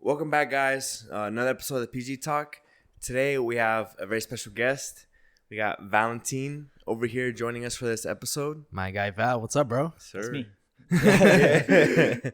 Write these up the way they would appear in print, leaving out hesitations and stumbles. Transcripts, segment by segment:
Welcome back, guys. Another episode of the PG Talk. Today we have a very special guest. We got Valentine over here joining us for this episode. My guy Val, what's up, bro? Sir. That's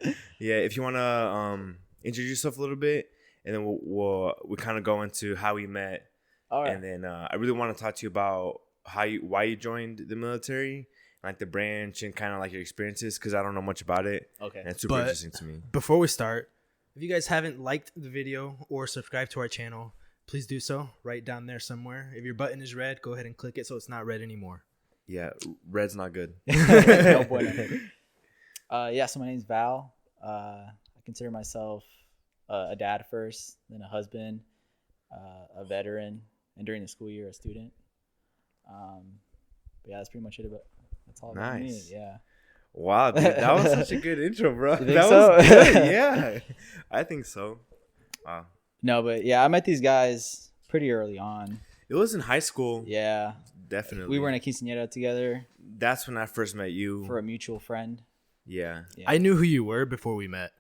me. Yeah, if you want to introduce yourself a little bit, and then we'll kind of go into how we met. All right. And then I really want to talk to you about why you joined the military, like the branch, and kind of like your experiences, because I don't know much about it. Okay. And it's super interesting to me. Before we start, if you guys haven't liked the video or subscribed to our channel, please do so right down there somewhere. If your button is red, go ahead and click it so it's not red anymore. Yeah, red's not good. No bueno. So my name's Val. I consider myself a dad first, then a husband, a veteran, and during the school year, a student. But yeah, that's pretty much it. That's all about me. Nice. Yeah. Wow, dude, that was such a good intro, bro. You think That so? was good. Yeah, I think so. Wow. No, but yeah, I met these guys pretty early on. It was in high school. Yeah. Definitely. We were in a quinceañera together That's when I first met you. for a mutual friend. Yeah. I knew who you were before we met.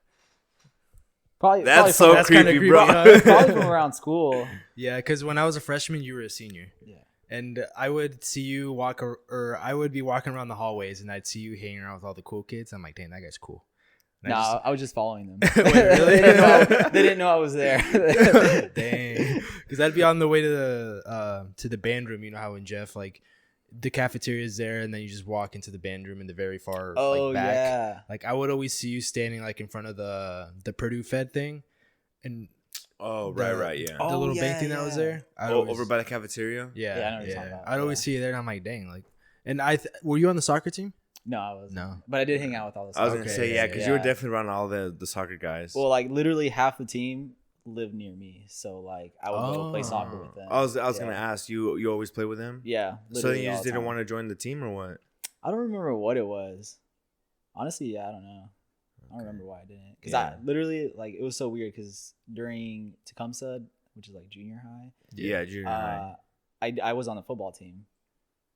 That's probably so That's kinda creepy, creepy, bro. huh? probably from around school. Yeah, because when I was a freshman, you were a senior. Yeah. And I would see you or I would be walking around the hallways, and I'd see you hanging around with all the cool kids. I'm like, dang, that guy's cool. And No, I was just following them. Wait, really? They didn't know I was there. Dang, because I'd be on the way to the band room. You know how in Jeff, like, the cafeteria is there, and then you just walk into the band room in the very far Oh, back. yeah. Like, I would always see you standing like in front of the Purdue Fed thing, and Oh, the- right, yeah. the little bank thing that was there. I'd Oh, always- over by the cafeteria? yeah, Yeah, I know what you're talking about. I'd always Yeah. see you there, and I'm like, dang, like, and were you on the soccer team? No, I wasn't. No. But I did hang out with all the I was going to Okay, say, yeah, because you were yeah. definitely around all the soccer guys. Well, like literally half the team lived near me, so like I would go play soccer with them. I was Yeah. going to ask, you always play with them? Yeah. So then you all just the didn't time. want to join the team or what? I don't remember what it was. Honestly, yeah, I don't know. I don't remember why I didn't. Because Yeah. I literally like it was so weird. Because during Tecumseh, which is like junior high, Yeah, junior high. I was on the football team,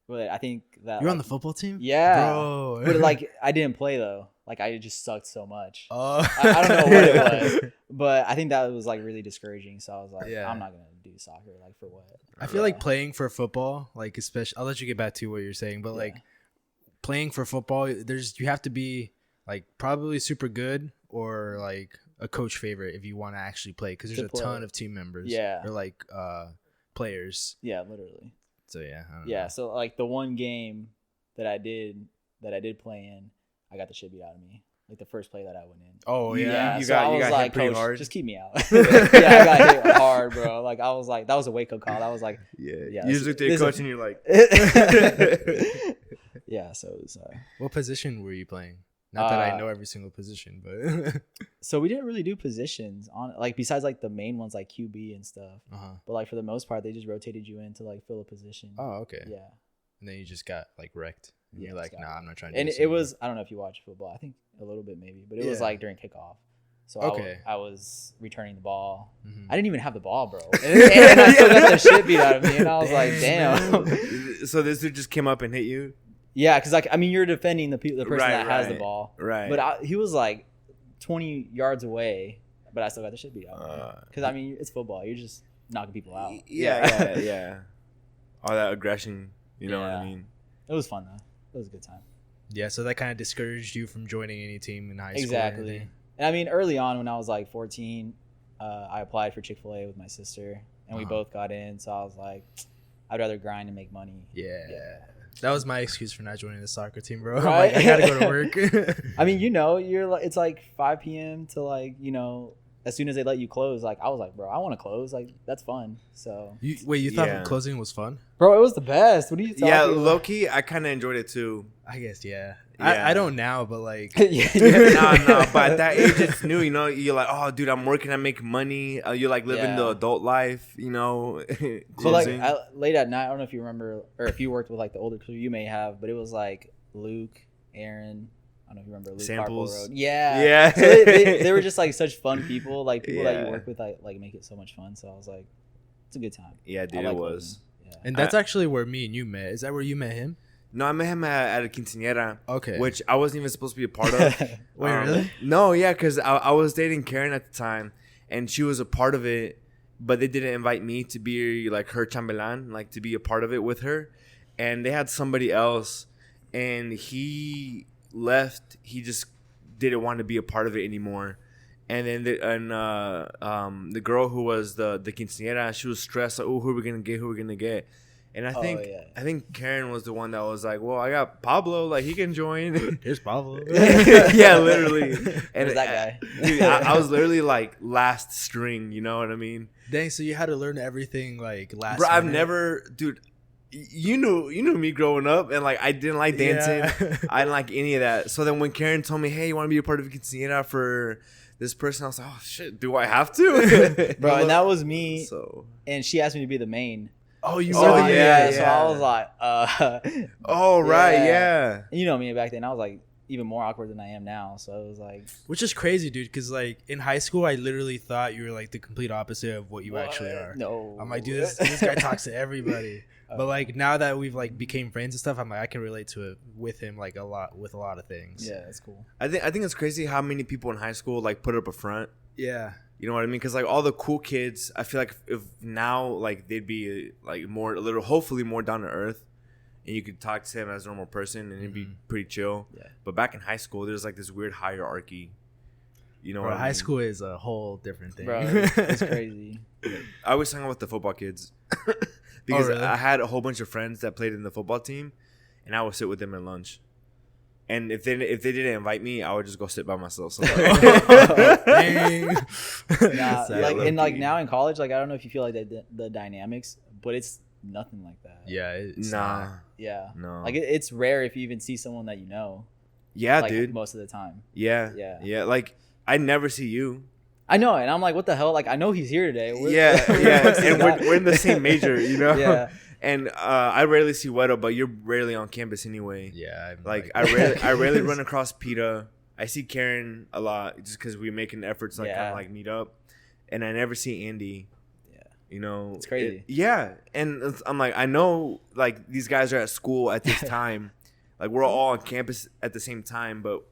but I think that You're on like, the football team? Yeah, Bro. but like I didn't play though. Like I just sucked so much. Oh. I don't know what it was, but I think that was like really discouraging. So I was like, Yeah. I'm not gonna do soccer. Like for what? I feel like playing for football, like, especially, I'll let you get back to what you're saying, but like playing for football, you have to be like probably super good or like a coach favorite if you want to actually play, because there's To a ton play. of team members, Yeah. or like players. Yeah, literally. So yeah, I don't Yeah. know. So like the one game that I did play in, I got the shit beat out of me. Like the first play that I went in. Oh yeah, You so got- I you was got hit like, pretty Coach, hard? just keep me out. Yeah, I got hit hard, bro. Like I was like, that was a wake up call. I was like, Yeah. Yeah, You just looked at your this- coach and you're like, yeah. So it was. What position were you playing? Not that I Uh, know every single position, but So we didn't really do positions on like besides like the main ones like QB and stuff. But like for the most part, they just rotated you in to like fill a position. Oh, okay. Yeah. And then you just got like wrecked. And Yeah, you're like, just got nah, wrecked. I'm not trying to. And do this it anymore. was, I don't know if you watch football. I think a little bit maybe, but it was Yeah. like during kickoff. So Okay. I was returning the ball. Mhm. I didn't even have the ball, bro. And I still got the shit beat out of me. And I was like, Damn, damn. so this dude just came up and hit you? Yeah, because like, I mean, you're defending the person Right, that has the right, ball. Right. But he was like 20 yards away, but I still got the shit beat out of me. Uh, Because I mean, it's football. You're just knocking people out. yeah. All that aggression, you know what I Yeah. mean? It was fun, though. It was a good time. Yeah, so that kind of discouraged you from joining any team in high school. or Exactly. anything? And I mean, early on when I was like 14, I applied for Chick-fil-A with my sister, and we Uh-huh. both got in. So I was like, I'd rather grind and make money. Yeah. That was my excuse for not joining the soccer team, bro. I'm Right? like, I gotta go to work. I mean, you know, you're like, it's like 5 p.m. to like, you know, as soon as they let you close, like I was like, bro, I want to close. Like that's fun. So, you thought Yeah. closing was fun? bro, it was the best. What are you talking Yeah, about? low key, I kind of enjoyed it too. I guess, yeah. Yeah. I don't now, but like, yeah. No, but at that age, it's new, you know. You're like, oh, dude, I'm working, I make money. You're like living the Yeah. adult life, you know. So like Closing. late at night, I don't know if you remember or if you worked with like the older crew, you may have, but it was like Luke, Aaron. I don't know if you remember Luke Samples. Harpo Road. Yeah. Yeah. So they were just like such fun people, like people that Yeah. you work with, like make it so much fun. So I was like, it's a good time. Yeah, I dude, like it was. closing. Yeah. and that's actually where me and you met. Is that where you met him? No, I met him at a quinceañera, Okay. which I wasn't even supposed to be a part of. Wait, really? No, yeah, because I was dating Karen at the time, and she was a part of it, but they didn't invite me to be like her chambelan, like to be a part of it with her, and they had somebody else, and he left. He just didn't want to be a part of it anymore. And then the girl who was the quinceañera, she was stressed. Like, oh, who are we gonna get? Who are we gonna get? And I think Karen was the one that was like, well, I got Pablo, like he can join. Here's Pablo. Yeah, literally. And Who's that guy? Dude, I was literally like last string. You know what I mean? Dang, so you had to learn everything like last. Bro, I've minute? never, dude. You knew me growing up, and like I didn't like dancing. Yeah. I didn't like any of that. So then when Karen told me, hey, you want to be a part of a quinceañera for this person, I was like, oh shit, do I have to? Bro, and that was me. So And she asked me to be the main. Oh, you Oh, were the yeah. So I was like, oh right, yeah. You know me back then. I was like even more awkward than I am now. So it was like, Which is crazy, dude, because like in high school, I literally thought you were like the complete opposite of what you actually are. No, I'm like, dude, this guy talks to everybody. But like now that we've like became friends and stuff, I'm like I can relate to it with him like a lot of things. Yeah, that's cool. I think it's crazy how many people in high school like put up a front. Yeah. You know what I mean? Because like all the cool kids, I feel like if now like they'd be like hopefully more down to earth, and you could talk to him as a normal person, and it'd be pretty chill. Yeah. But back in high school, there's like this weird hierarchy. You know, Bro, what I high mean? school is a whole different thing. Bro, it's crazy. I always hung out with the football kids because really? I had a whole bunch of friends that played in the football team, and I would sit with them at lunch. And if they didn't invite me, I would just go sit by myself. So Dang. Nah, Sad, like and like low-key. now in college, like I don't know if you feel like the dynamics, but it's nothing like that. Yeah. It's nah, not. Yeah. no, Like it's rare if you even see someone that you know. yeah, Like dude, most of the time. yeah, Yeah. yeah. Like I never see you. I know, and I'm like, what the hell? Like I know he's here today. Yeah, yeah, What's and that? we're in the same major, you know. Yeah. And I rarely see Wedo, but you're rarely on campus anyway. Yeah. I'm Like I rarely run across Peta. I see Karen a lot just because we make an effort to like kind Yeah. of like meet up, and I never see Andy. Yeah. You know, It's crazy. yeah, and I'm like, I know like these guys are at school at this time, like we're all on campus at the same time, but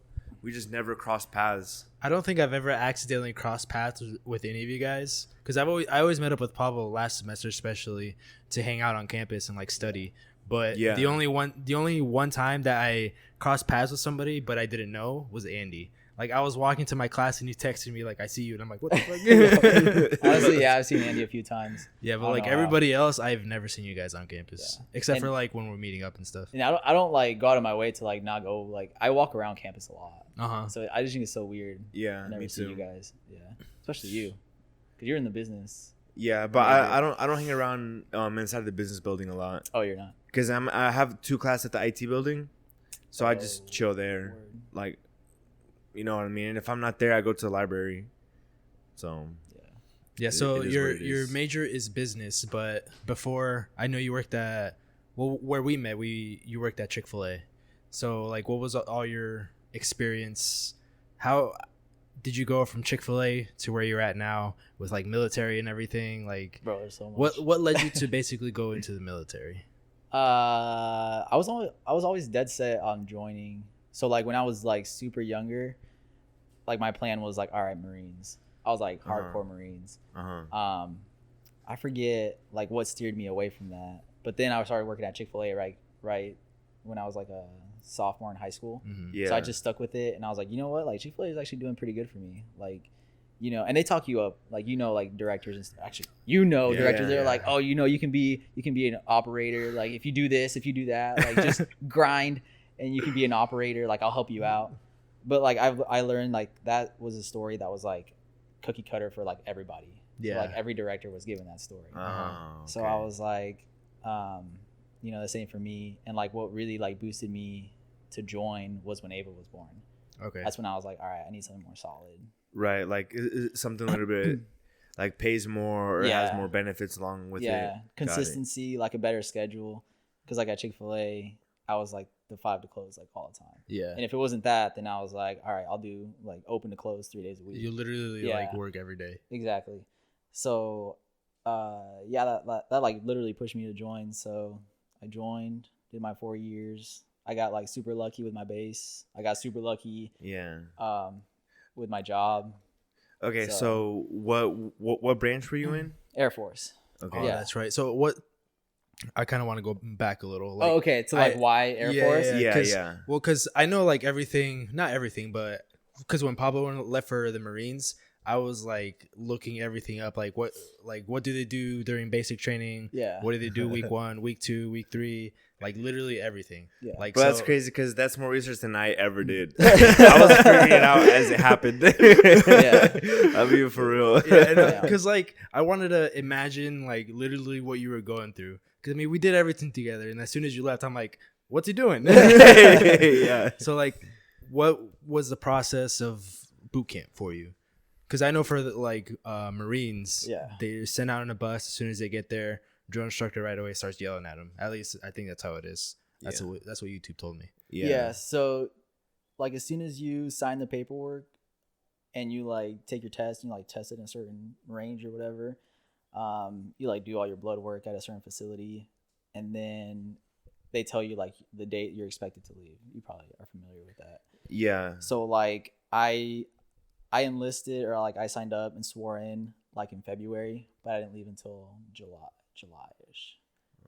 we just never cross paths. I don't think I've ever accidentally crossed paths with any of you guys because I always met up with Pablo last semester, especially to hang out on campus and like study. But Yeah. the only one time that I crossed paths with somebody but I didn't know was Andy. Like I was walking to my class and you texted me like I see you and I'm like what the fuck? Honestly, yeah, I've seen Andy a few times. Yeah, I but don't like know everybody else, I've never seen you guys on campus Yeah. except And- for like when we're meeting up and stuff. And I don't like go out of my way to like not go. Like I walk around campus a lot, so I just think it's so weird. Yeah, I never me see too. you guys. Yeah, especially you, because you're in the business. Yeah, but Yeah, I don't hang around inside the business building a lot Oh, you're not. because I have 2 classes at the IT building, so I just Oh, chill there. word. Like, you know what I mean. And if I'm not there, I go to the library. So Yeah, It- so it is your what it your is. major is business, but before I know you worked at where we met, you worked at Chick-fil-A. So like what was all your experience? How did you go from Chick-fil-A to where you're at now with like military and everything? Like Bro, there's so much. what led you to basically go into the military? I was always dead set on joining. So like when I was like super younger, like my plan was like, all right, Marines. I was like hardcore Marines. I forget like what steered me away from that. But then I started working at Chick-fil-A right when I was like a sophomore in high school. Mhm. yeah, So I just stuck with it, and I was like, you know what, like Chick-fil-A is actually doing pretty good for me. Like, you know, and they talk you up, like like directors and stuff. Actually, Yeah, directors. They're yeah. like, oh, you can be an operator. Like if you do this, if you do that, like just grind, and you can be an operator. Like I'll help you out. But like I learned like that was a story that was like cookie cutter for like everybody. Yeah. So, like every director was given that story. Oh, So okay. I was like, the same for me. And like what really like boosted me to join was when Ava was born. Okay. That's when I was like, all right, I need something more solid. right, like something a little bit like pays more or has Yeah. more benefits along with it. Yeah, Got it. consistency, like a better schedule. Because like at Chick-fil-A, I was like the 5 to close like all the time. Yeah. And if it wasn't that, then I was like, all right, I'll do like open to close 3 days a week. You literally Yeah. like work every day. Exactly. So, that like literally pushed me to join. So I joined, did my 4 years. I got like super lucky with my base. I got super lucky Yeah. with my job. Okay, so what branch were you in? Air Force. Okay. Oh, Yeah. that's right. So what? I kind of want to go back a little. Like, Oh, okay. So like, why Air Force? Yeah. Well, because I know like everything, not everything, but because when Pablo left for the Marines, I was like looking everything up. Like what do they do during basic training? Yeah. What do they do week 1, week 2, week 3? Like literally everything. Yeah. Like, But so, that's crazy because that's more research than I ever did. I was figuring it out as it happened. Yeah. I'll be for real. Yeah, because like I wanted to imagine like literally what you were going through. Because I mean, we did everything together, and as soon as you left, I'm like, "What's he doing?" Yeah. So like, what was the process of boot camp for you? Because I know for Marines, Yeah. they send out on a bus as soon as they get there. Drill instructor right away starts yelling at them. At least I think that's how it is. That's what YouTube told me. Yeah. So, like, as soon as you sign the paperwork and you like take your test, and you like test it in a certain range or whatever, you like do all your blood work at a certain facility, and then they tell you like the date you're expected to leave. You probably are familiar with that. Yeah. So like I enlisted, or like I signed up and swore in like in February, but I didn't leave until July-ish.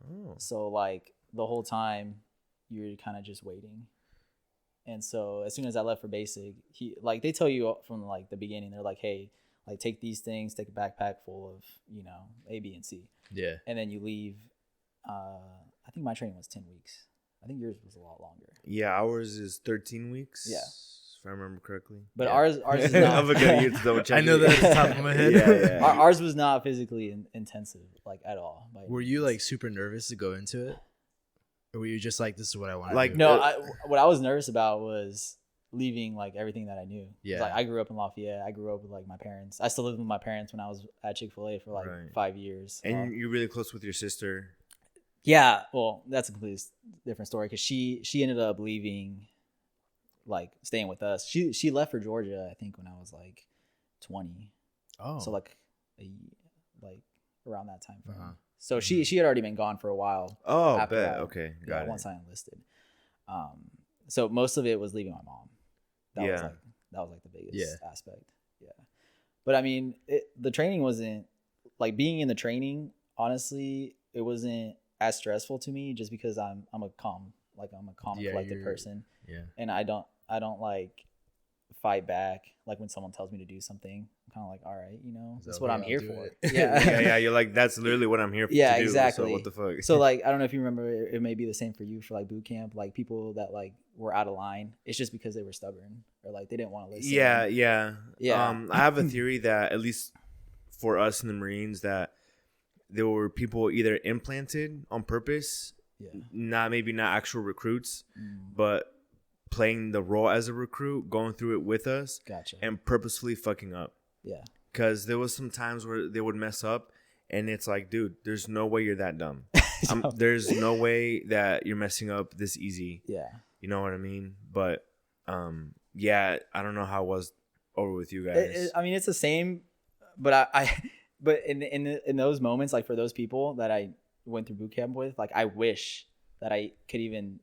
Oh. So like the whole time you're kind of just waiting. And so as soon as I left for basic, they tell you from like the beginning, they're like, hey, like take these things, take a backpack full of, A, B, and C. Yeah. And then you leave. I think my training was 10 weeks. I think yours was a lot longer. Yeah, ours is 13 weeks. Yeah. If I remember correctly. But Yeah. ours is not. I'm looking at you to double check. I know that at the top of my head. Yeah. Ours was not physically intensive, like at all. Were you like super nervous to go into it? Or were you just like, this is what I want to Like, do? No, what I was nervous about was leaving like everything that I knew. 'Cause, Yeah. like I grew up in Lafayette. I grew up with like my parents. I still lived with my parents when I was at Chick-fil-A for like Right. 5 years. And you're really close with your sister. Yeah, well, that's a completely different story because she ended up leaving, like staying with us. She left for Georgia, I think, when I was like 20. Oh. So like around that time frame. Uh-huh. So she had already been gone for a while. Oh, after bet. that. Okay, Yeah, got it. once I enlisted. So most of it was leaving my mom. That Yeah. was like the biggest aspect. Yeah. But I mean, the training wasn't like being in the training, honestly, it wasn't as stressful to me just because I'm a calm collected person. Yeah. And I don't like fight back like when someone tells me to do something. I'm kind of like, all right, that's what I'm here for. Yeah. You're like, that's literally what I'm here for. Yeah, to do, exactly. So what the fuck? So like, I don't know if you remember, it may be the same for you for like boot camp, like people that like were out of line. It's just because they were stubborn or like they didn't want to listen. Yeah. Yeah. I have a theory that at least for us in the Marines that there were people either implanted on purpose, maybe not actual recruits, but playing the role as a recruit, going through it with us, Gotcha. and purposefully fucking up. Yeah. Because there was some times where they would mess up, and it's like, dude, there's no way you're that dumb. There's no way that you're messing up this easy. Yeah. You know what I mean? But I don't know how it was over with you guys. I mean, it's the same, but but in those moments, like for those people that I went through boot camp with, like I wish that I could even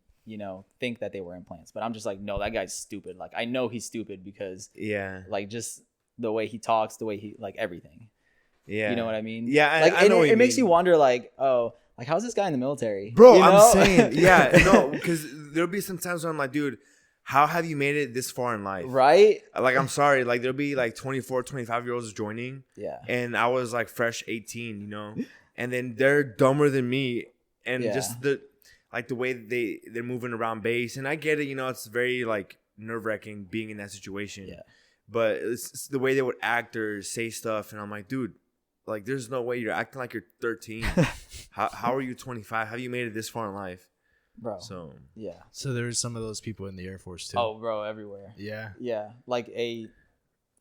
think that they were implants, but I'm just like, no, that guy's stupid. Like I know he's stupid because like just the way he talks, the way he like everything. Yeah, you know what I mean? Yeah, like I know what it makes you wonder, like, oh, like how's this guy in the military, bro? I'm saying, because there'll be some times where I'm like, dude, how have you made it this far in life? Right? Like, I'm sorry. Like, there'll be like 24, 25-year-olds joining. Yeah. And I was like fresh 18, and then they're dumber than me. And just the way they're moving around base. And I get it, it's very like nerve-wracking being in that situation. Yeah. But it's the way they would act or say stuff. And I'm like, dude, like, there's no way you're acting like you're 13. How are you 25? How have you made it this far in life? Bro. So yeah. So there's some of those people in the Air Force too. Oh, bro, everywhere. Yeah. Yeah, like a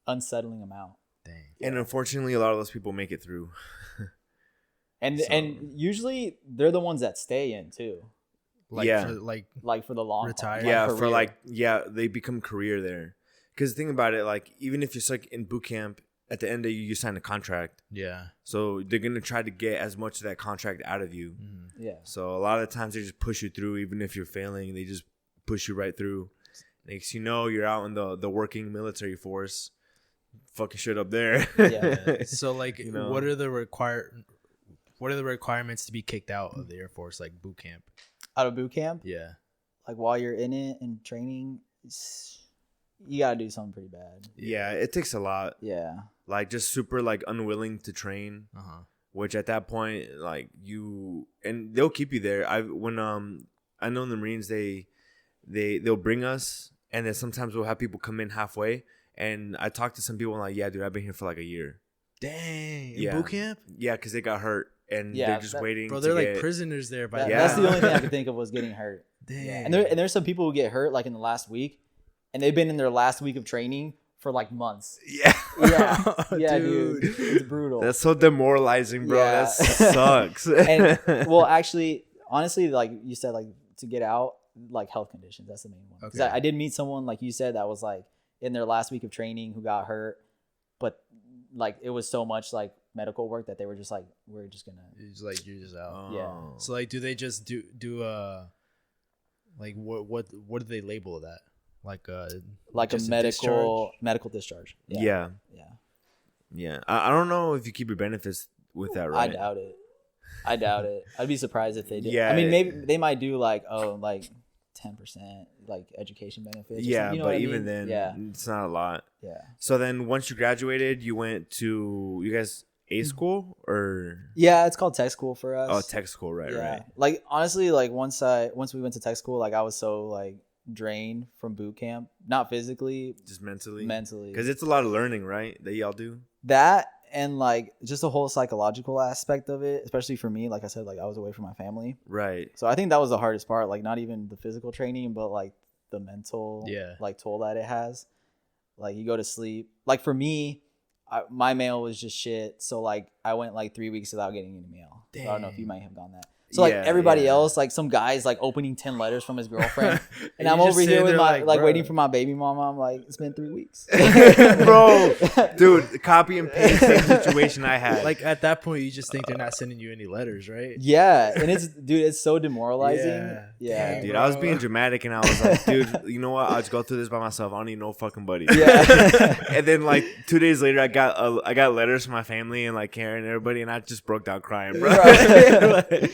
unsettling amount. Dang. And unfortunately, a lot of those people make it through. And usually they're the ones that stay in too. Like For the long retire. haul, They become career there. Because think about it, like even if you're stuck in boot camp, at the end of you sign a contract. Yeah. So they're gonna try to get as much of that contract out of you. Mm-hmm. Yeah. So a lot of the times they just push you through, even if you're failing. They just push you right through. Next, you're out in the working military force, fucking shit up there. Yeah. So like, You know? what are the requirements to be kicked out of the Air Force, like boot camp? Out of boot camp, Yeah. like while you're in it and training, you gotta do something pretty bad. Yeah, it takes a lot. Yeah. Like just super like unwilling to train. Which at that point, like and they'll keep you there. I know in the Marines they'll bring us, and then sometimes we'll have people come in halfway. And I talked to some people and like, yeah, dude, I've been here for like a year. Dang. Yeah. In boot camp? Yeah, because they got hurt and Yeah, they're just waiting. Bro, to they're like get, prisoners there by Yeah. That's the only thing I could think of was getting hurt. Dang. Yeah. And there's some people who get hurt like in the last week, and they've been in their last week of training for like months. Yeah. Yeah. Yeah, dude. It's brutal. That's so demoralizing, bro. Yeah. That sucks. And well, actually, honestly, like you said, like to get out, like health conditions. That's the main one. Because Okay. I did meet someone, like you said, that was like in their last week of training who got hurt, but like it was so much like medical work that they were just like, we're just gonna. It's like you're just out. Yeah. So like, do they just do like what do they label that? Like Like just a medical discharge. Yeah. Yeah. I don't know if you keep your benefits with that, right? I doubt it. I'd be surprised if they did. Yeah. I mean, maybe they might do like 10% like education benefits. Yeah, you know but what I even mean? then, it's not a lot. Yeah. So then once you graduated, you went to, you guys, A school or? Yeah, it's called tech school for us. Oh, tech school, right, Yeah. right. Like honestly, like once we went to tech school, like I was so like drained from boot camp, not physically, Just mentally? mentally. Because it's a lot of learning, right, that y'all do? That and like just the whole psychological aspect of it, especially for me, like I said, like I was away from my family. Right. So I think that was the hardest part, like not even the physical training, but like the mental like toll that it has. Like you go to sleep. Like for me, my mail was just shit. So like I went like 3 weeks without getting any mail. So I don't know if you might have gone that. So like everybody else, like some guy's like opening 10 letters from his girlfriend, and I'm over here with my like waiting for my baby mama. I'm like, it's been 3 weeks, bro. Dude, copy and paste same situation I had. like at that point you just think they're not sending you any letters, right? Yeah, and it's so demoralizing. Yeah, Dude, I was being dramatic and I was like, dude, you know what? I'll just go through this by myself. I don't need no fucking buddy. Yeah. And then like 2 days later, I got letters from my family and like Karen and everybody, and I just broke down crying, bro. Right.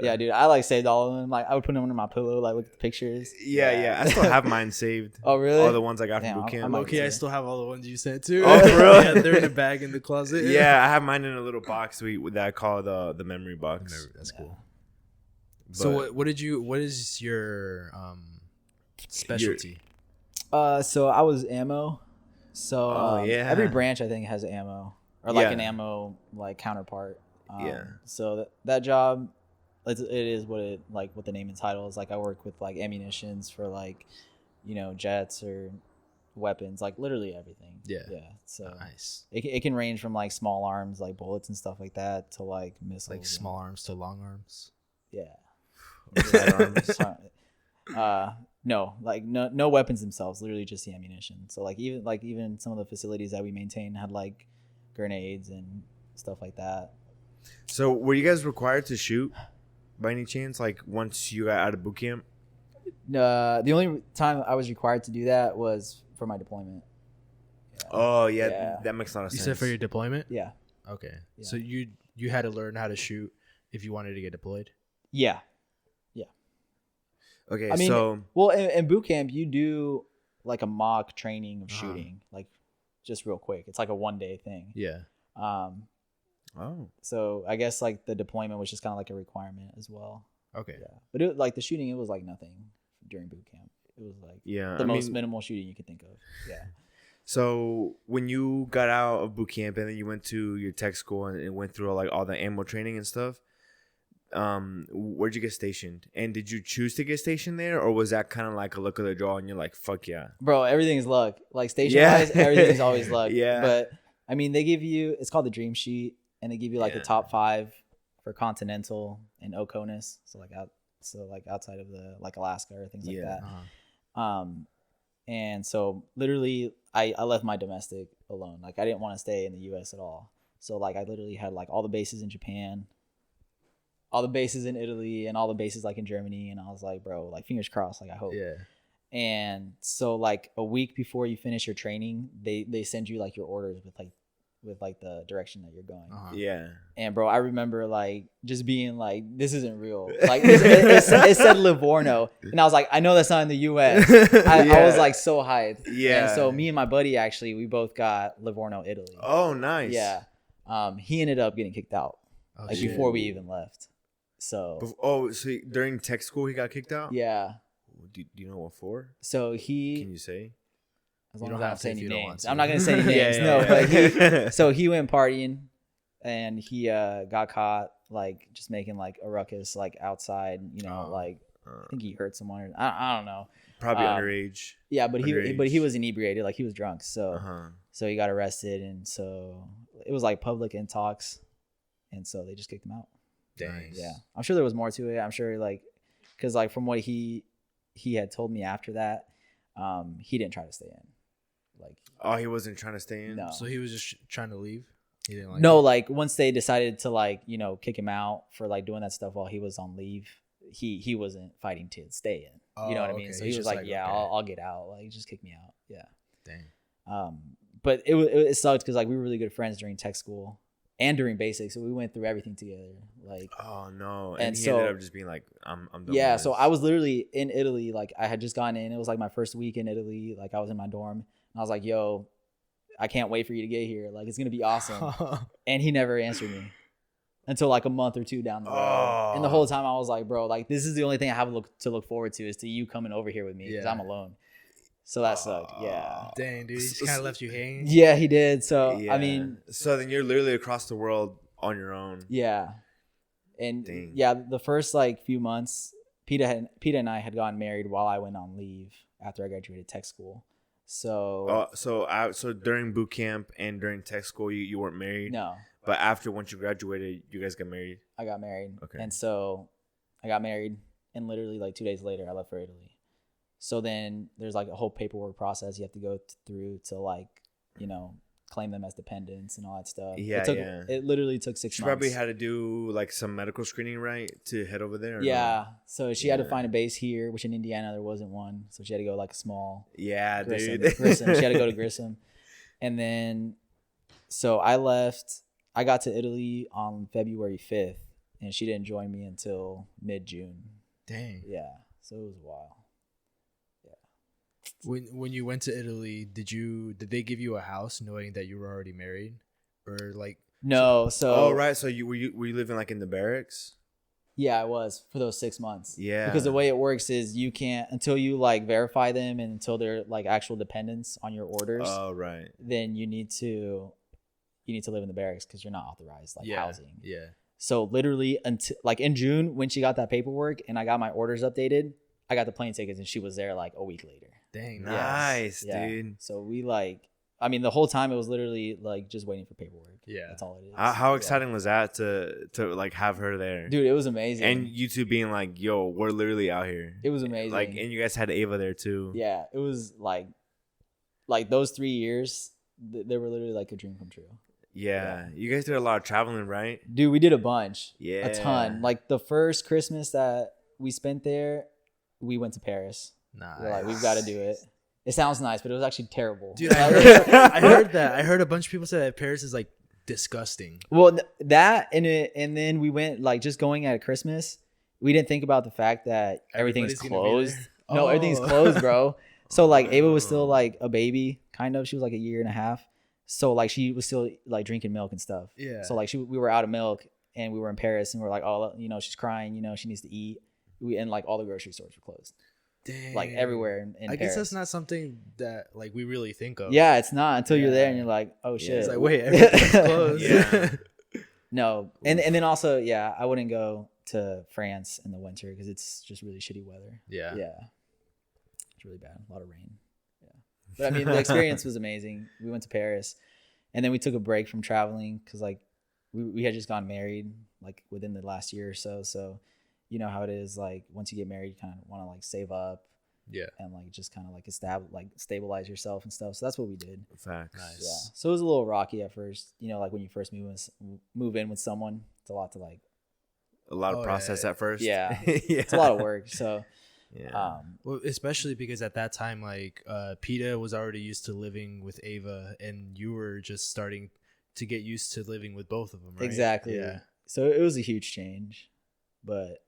Yeah, dude, I like saved all of them. Like I would put them under my pillow, like look at the pictures. Yeah. I still have mine saved. Oh, really? All the ones I got Damn, from boot camp. I'm Okay, I still have all the ones you sent too. Oh, for real? Yeah, they're in a bag in the closet. Yeah, I have mine in a little box that I call the memory box. That's cool. But So what is your specialty? So I was ammo. So every yeah. branch I think has ammo or like Yeah. an ammo like counterpart. Yeah. So that job, it is what the name and title is. Like I work with like ammunitions for like, jets or weapons, like literally everything. Yeah. So Nice. it can range from like small arms, like bullets and stuff like that, to like missiles. Like small arms to long arms. Yeah. Sidearms. No, like no weapons themselves, literally just the ammunition. So like even some of the facilities that we maintain had like grenades and stuff like that. So were you guys required to shoot by any chance? Like once you got out of boot camp? The only time I was required to do that was for my deployment. Oh yeah, Yeah. that makes a lot of You sense. said for your deployment? Yeah. Okay. Yeah. So you had to learn how to shoot if you wanted to get deployed? Yeah. Okay, I mean, so well, in boot camp you do like a mock training of shooting, like just real quick. It's like a 1-day thing. Yeah. So I guess like the deployment was just kind of like a requirement as well. Okay. Yeah. But like the shooting, it was like nothing during boot camp. It was like the most minimal shooting you could think of. Yeah. So when you got out of boot camp and then you went to your tech school and went through all the ammo training and stuff, where'd you get stationed? And did you choose to get stationed there, or was that kind of like a look of the draw and you're like, fuck yeah? Bro, everything's luck. Like station wise, everything's always luck. Yeah. But I mean, they give you, it's called the Dream Sheet, and they give you like the top 5 for Continental and Oconus. So like outside of the like Alaska or things like that. And so literally I left my domestic alone. Like I didn't want to stay in the US at all. So like I literally had like all the bases in Japan, all the bases in Italy, and all the bases like in Germany. And I was like, bro, like fingers crossed. Like I hope. Yeah. And so like a week before you finish your training, they send you like your orders with like the direction that you're going. Yeah. And bro, I remember like just being like, this isn't real. Like it said Livorno, and I was like, I know that's not in the U.S. I was like so hyped. Yeah. And so me and my buddy actually, we both got Livorno, Italy. Oh, nice. Yeah. He ended up getting kicked out before we even left. So. So during tech school he got kicked out? Yeah. Do you know what for? So he. Can you say? As long You as don't I have don't say to if any you don't names. want to. I'm not gonna say any names. But so he went partying, and he got caught like just making like a ruckus like outside. Like I think he hurt someone. Or, I don't know. Probably underage. Yeah, but Underage. he was inebriated. Like he was drunk. So Uh-huh. so he got arrested, and so it was like public intox, and so they just kicked him out. Dang. Yeah, I'm sure there was more to it. I'm sure like because like from what he had told me after that, he didn't try to stay in. Like, he wasn't trying to stay in? No. So he was just trying to leave. He didn't like. No, it? like once they decided to like kick him out for like doing that stuff while he was on leave, he wasn't fighting to stay in. You know what I mean? okay. So He's he was just like, yeah, okay. I'll get out. Like just kick me out. Yeah. Dang. But it sucked because like we were really good friends during tech school and during basic, so we went through everything together. Like. Oh no! And he so- ended up just being like, "I'm done." Yeah, with so this. I was literally in Italy. Like I had just gone in. It was like my first week in Italy. Like I was in my dorm, and I was like, "Yo, I can't wait for you to get here. Like it's gonna be awesome." And he never answered me until like a month or two down the road. And the whole time I was like, "Bro, like this is the only thing I have to look forward to is to you coming over here with me because Yeah. I'm alone." So that sucked. Yeah. Dang, dude, he just kind of left you hanging. Yeah, he did. So Yeah. I mean, so then you're literally across the world on your own. yeah. And Dang. yeah, the first like few months, Peta and I had gotten married while I went on leave after I graduated tech school. So So during boot camp and during tech school, you weren't married. no, But once you graduated, you guys got married. I got married. Okay. And so I got married, and literally like 2 days later, I left for Italy. So then there's like a whole paperwork process you have to go through to like, claim them as dependents and all that stuff. Yeah, It literally took 6 She months. probably had to do like some medical screening, right, to head over there. Or Yeah. So she had to Yeah. find a base here, which in Indiana there wasn't one. So she had to go like a small No? Yeah, Grissom. dude. Grissom. She had to go to Grissom. And then, so I left. I got to Italy on February 5th, and she didn't join me until mid-June. Dang. Yeah. So it was a while. When you went to Italy, did they give you a house knowing that you were already married, or like? No. So. Oh right. So were you living like in the barracks? Yeah, I was for those 6 months. Yeah. Because the way it works is you can't until you like verify them and until they're like actual dependents on your orders. Oh right. Then you need to live in the barracks because you're not authorized like housing. Yeah. So literally until like in June when she got that paperwork and I got my orders updated, I got the plane tickets and she was there like a week later. Dang. Nice, Yeah. dude. So we the whole time it was literally like just waiting for paperwork. Yeah. That's all it is. How Yeah. exciting was that to like have her there? Dude, it was amazing. And you two being like, yo, we're literally out here. it was amazing. Like, and you guys had Ava there too. yeah, it was like those 3 years, they were literally like a dream come true. Yeah. You guys did a lot of traveling, right? Dude, we did a bunch. Yeah. A ton. Like the first Christmas that we spent there, we went to Paris. Nice. We're like, we've got to do it. It sounds nice, but it was actually terrible. Dude, I heard that. I heard a bunch of people say that Paris is like disgusting. Well, that and then we went like just going at Christmas. We didn't think about the fact that everything's Everybody's gonna be closed. there? No, Oh. everything's closed, bro. So like Ava was still like a baby, kind of. She was like 1.5 years. So like she was still like drinking milk and stuff. Yeah. So like we were out of milk and we were in Paris and we're like, oh, she's crying. She needs to eat. And like all the grocery stores were closed, Dang. like everywhere in I Paris. guess that's not something that like we really think of. Yeah, it's not until you're there Yeah. and you're like, oh shit. It's like, wait, everything's closed. Yeah. No, and then also, yeah, I wouldn't go to France in the winter because it's just really shitty weather. Yeah. Yeah, it's really bad. A lot of rain. Yeah, but I mean, the experience was amazing. We went to Paris, and then we took a break from traveling because like we had just gotten married like within the last year or so. So you know how it is. Like once you get married, you kind of want to like save up. Yeah. And like just kind of like stabilize yourself and stuff. So that's what we did. Facts. Nice. Yeah. So it was a little rocky at first. Like when you first move in with someone, it's a lot to like. A lot of Oh, process yeah. at first. Yeah. Yeah. It's a lot of work. So, Yeah. Well, especially because at that time, like Peta was already used to living with Ava, and you were just starting to get used to living with both of them, right? Exactly. Yeah. So it was a huge change, but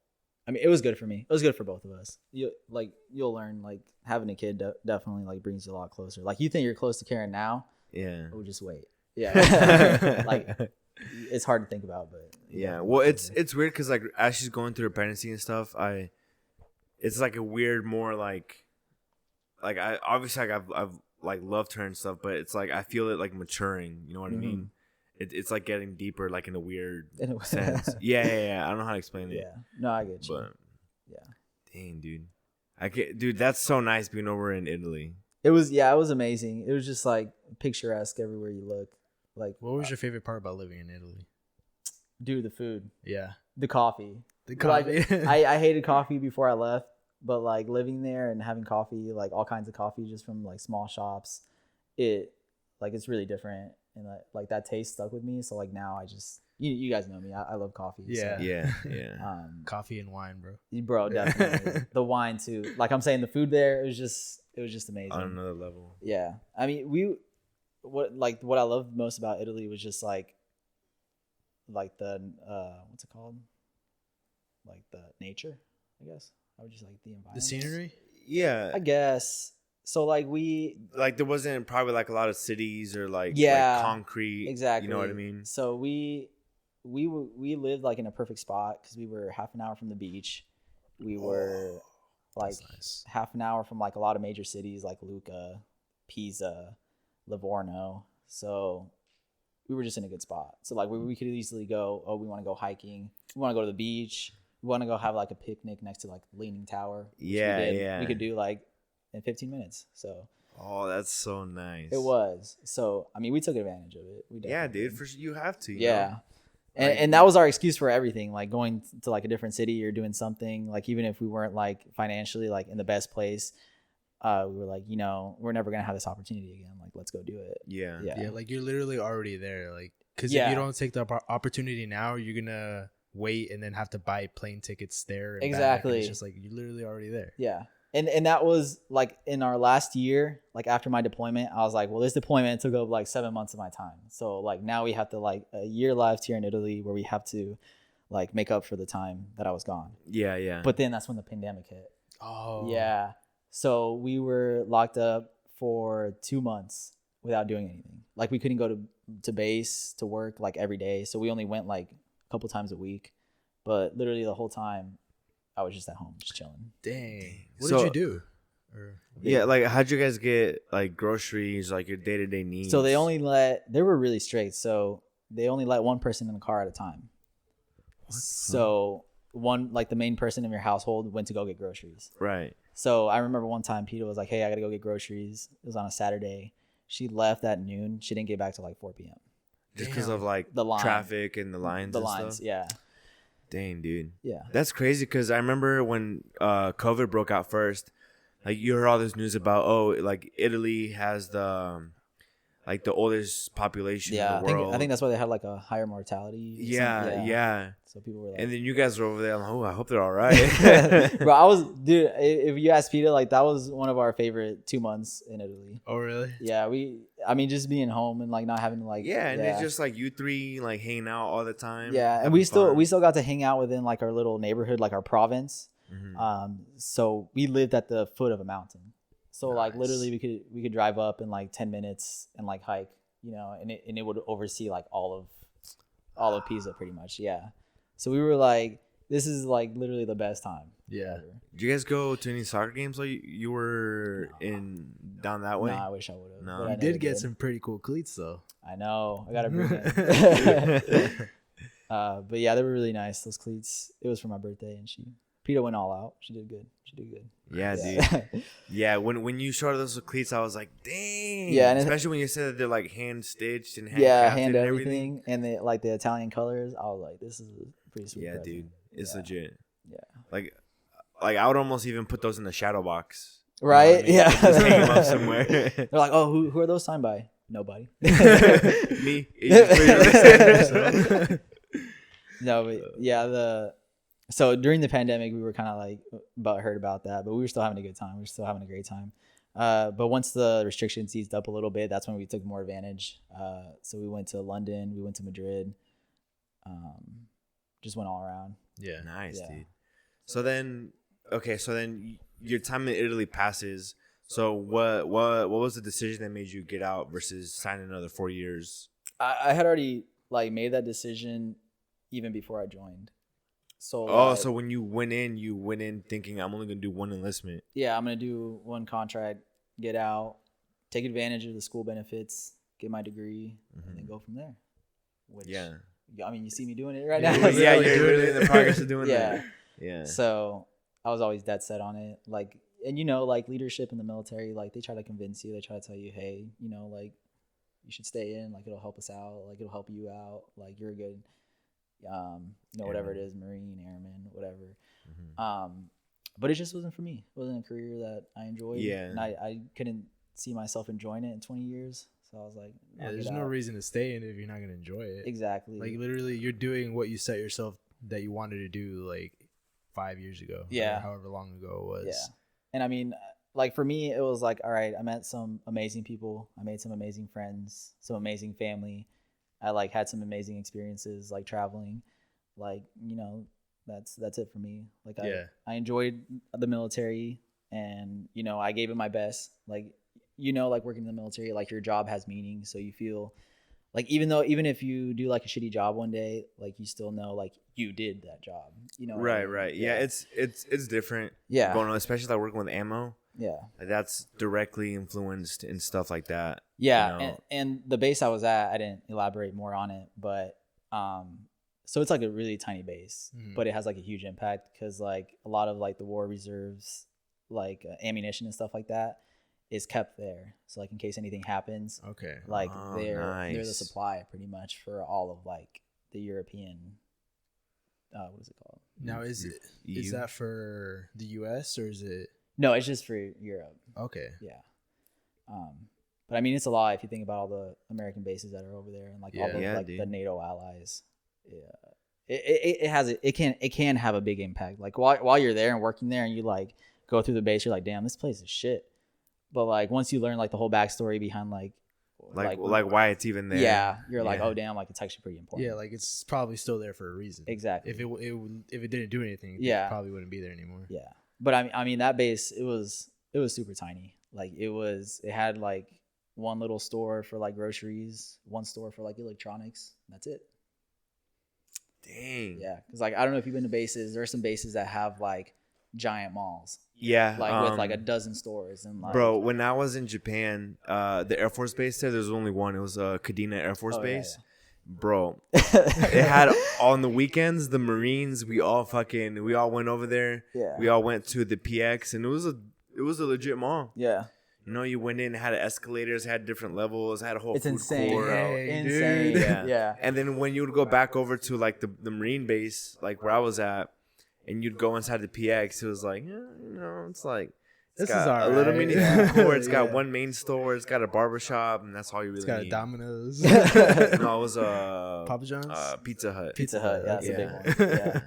I mean, it was good for me. It was good for both of us. You'll learn, like, having a kid definitely like brings you a lot closer. Like, you think you're close to Karen now, Yeah. oh, just wait. Yeah. Like, it's hard to think about, but Yeah. Well, it's weird because like as she's going through her pregnancy and stuff, it's like a weird more like I obviously like I've like loved her and stuff, but it's like I feel it like maturing. You know what I mean? It's like getting deeper, like in a weird sense. Yeah. I don't know how to explain it. Yeah. No, I get you. But Yeah. dang, dude, dude, that's so nice being over in Italy. It was amazing. It was just like picturesque everywhere you look. Like, What was your favorite part about living in Italy? dude, the food, Yeah. the coffee. The Like, coffee. I hated coffee before I left, but like living there and having coffee, like all kinds of coffee just from like small shops, it's really different, and like that taste stuck with me. So like now I just you guys know me, I love coffee. Yeah. So, Yeah. Coffee and wine, bro. bro, definitely the wine too. Like I'm saying, the food there, it was just amazing. On another level. Yeah, I mean what I loved most about Italy was just like the what's it called? Like the nature, I guess. I would just like the environment. The scenery? Yeah. I guess. So like Like there wasn't probably like a lot of cities or like concrete. exactly. You know what I mean? So we lived like in a perfect spot because we were half an hour from the beach. We were like Nice. half an hour from like a lot of major cities like Lucca, Pisa, Livorno. So we were just in a good spot. So like we could easily go, we want to go hiking. We want to go to the beach. We want to go have like a picnic next to like the Leaning Tower. Yeah. We could do like in 15 minutes. So Oh, that's so nice. it was. So I mean, we took advantage of it. Yeah, dude. For sure, you have to. You yeah. know? And that was our excuse for everything, like going to like a different city or doing something, like even if we weren't like financially like in the best place, we were like, we're never gonna have this opportunity again, like let's go do it. Yeah. Yeah, like you're literally already there. Like, because Yeah. if you don't take the opportunity now, you're gonna wait and then have to buy plane tickets there. And back, and Exactly. it's just like you're literally already there. Yeah. And that was like in our last year, like after my deployment, I was like, well, this deployment took up like 7 months of my time. So like now we have to like a year left here in Italy where we have to like make up for the time that I was gone. Yeah. But then that's when the pandemic hit. Oh. Yeah. So we were locked up for 2 months without doing anything. Like we couldn't go to base to work like every day. So we only went like a couple times a week. But literally the whole time I was just at home, just chilling. Dang. What So- did you do? Or, Yeah, like how'd you guys get like groceries, like your day-to-day needs? So they were really strict. So they only let one person in the car at a time. So one, like the main person in your household went to go get groceries. Right. So I remember one time Peter was like, hey, I got to go get groceries. It was on a Saturday. She left at noon. She didn't get back till like 4 p.m. Just because of like The line. traffic and the lines. The and lines, stuff? yeah. Dang, dude. Yeah. That's crazy because I remember when COVID broke out first, like you heard all this news about like Italy has the like the oldest population Yeah, in the world. I think that's why they had like a higher mortality. or something. Yeah. So people were like, And then you guys were over there. I'm like, oh, I hope they're all right. bro, if you ask Peter, like that was one of our favorite 2 months in Italy. oh, really? Yeah, I mean, just being home and like not having to like. Yeah, and it's just like you three like hanging out all the time. Yeah, and having we still fun. got to hang out within like our little neighborhood, like our province. Mhm. So we lived at the foot of a mountain. So like Nice. literally we could drive up in like 10 minutes and like hike, and it would oversee like all of Pisa pretty much. Yeah. So we were like, this is like literally the best time. Yeah. ever. Did you guys go to any soccer games while you were down that way? No, I wish I would have. No. but I You never did get some pretty cool cleats, though. I know. I gotta bring it. But yeah, they were really nice. Those cleats. It was for my birthday, and Peter went all out. She did good. Yeah, dude. Yeah, when you showed us the cleats, I was like, dang. Yeah, and especially when you said that they're like hand stitched and hand yeah, crafted hand and everything, and like the Italian colors. I was like, this is a pretty sweet. Yeah, present. dude, it's Yeah. legit. Yeah. Like I would almost even put those in the shadow box. Right? You know what I mean? Yeah. Just hang them up somewhere. They're like, oh, who are those signed by? Nobody. Me. No, but yeah, So during the pandemic, we were kind of like butthurt about that, but we were still having a good time. We were still having a great time. But once the restrictions eased up a little bit, that's when we took more advantage. So we went to London, we went to Madrid, just went all around. Yeah. Nice, Yeah. dude. So then your time in Italy passes. So what was the decision that made you get out versus sign another 4 years? I had already like made that decision even before I joined. So So when you went in thinking I'm only gonna do one enlistment. yeah, I'm gonna do one contract, get out, take advantage of the school benefits, get my degree, and then go from there. Which, Yeah. I mean, you see me doing it right Yeah, now. Yeah, You're you're doing literally it. in the progress of doing Yeah. that. Yeah. So I was always dead set on it. Like, and you know, like leadership in the military, like they try to convince you, they try to tell you, hey, you know, like you should stay in, like it'll help us out, like it'll help you out, like you're a good, you know, whatever it is, Marine, Airman, whatever. But it just wasn't for me. It wasn't a career that I enjoyed. Yeah. And I couldn't see myself enjoying it in 20 years. So I was like, Yeah, I'll there's get no out. reason to stay in it if you're not gonna enjoy it. Exactly. Like literally, you're doing what you set yourself that you wanted to do like 5 years ago. Yeah. Or however long ago it was. Yeah. And I mean, like for me, it was like, all right, I met some amazing people. I made some amazing friends, some amazing family. I like had some amazing experiences, like traveling. Like, you know, that's it for me. Like I enjoyed the military, and you know, I gave it my best. Like, you know, like working in the military, like your job has meaning, so you feel like even if you do like a shitty job one day, like you still know like you did that job. You know what I mean? Right. Yeah, it's different. Yeah. Going on, especially like working with ammo. Yeah. Like, that's directly influenced and stuff like that. Yeah, you know? and the base I was at, I didn't elaborate more on it, but so it's like a really tiny base, but it has like a huge impact because like a lot of like the war reserves, like ammunition and stuff like that, is kept there. So like in case anything happens, Okay. like Oh, they're the nice. supply pretty much for all of like the European. What is it called? Now is EU? that for the U.S. or is it No, it's just for Europe. okay? Yeah. But I mean, it's a lot if you think about all the American bases that are over there and like all the Yeah, like dude. the NATO allies. Yeah, it can have a big impact. Like while you're there and working there, and you like go through the base, you're like, damn, this place is shit. But like once you learn like the whole backstory behind like why it's even there. yeah, you're like, Yeah. oh damn, like it's actually pretty important. Yeah, like it's probably still there for a reason. Exactly. If it didn't do anything, Yeah. it probably wouldn't be there anymore. Yeah, but I mean that base it was super tiny. Like it had like one little store for like groceries, one store for like electronics. That's it. Dang. Yeah, because like I don't know if you've been to bases. There are some bases that have like giant malls, Yeah. like with like a dozen stores and like. Bro, when I was in Japan, the Air Force base there's only one. It was Kadena Air Force Oh, yeah, Base. Bro, it had on the weekends the Marines. We all went over there. Yeah. We all went to the PX, and it was a legit mall. Yeah, You know, you went in, had escalators, had different levels, had a whole it's food insane. court. Dang, Insane. dude. Yeah. And then when you would go back over to like the Marine base, like where I was at, and you'd go inside the PX, it was like, you know, it's like it's This is got a alright. little mini food court. It's got Yeah. one main store. It's got a barbershop, and that's all you really It's got a need. Domino's. No, it was Papa John's? Pizza Hut. Pizza Hut. Yeah, that's Yeah. a big one. Yeah.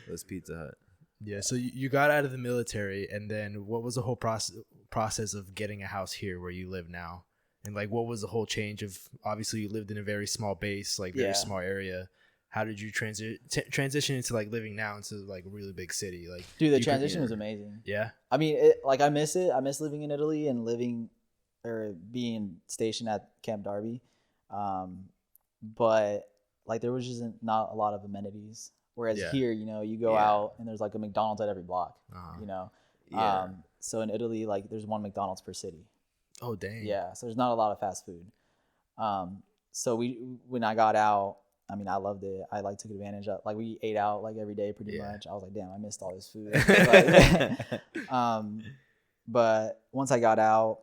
It was Pizza Hut. Yeah, so you got out of the military, and then what was the whole process of getting a house here where you live now? And like, what was the whole change of? Obviously, you lived in a very small base, like very Yeah. small area. How did you transition into like living now into like a really big city? Like, Dude, the you could- transition was amazing. Yeah, I mean, like I miss it. I miss living in Italy and being stationed at Camp Darby. But like there was just not a lot of amenities. Whereas Yeah. here, you know, you go Yeah. out and there's like a McDonald's at every block. Uh-huh. You know, Yeah. so in Italy, like there's one McDonald's per city. Oh dang. Yeah, so there's not a lot of fast food. So when I got out, I mean, I loved it. I like took advantage of like we ate out like every day pretty Yeah. much. I was like, damn, I missed all this food. Like, but once I got out,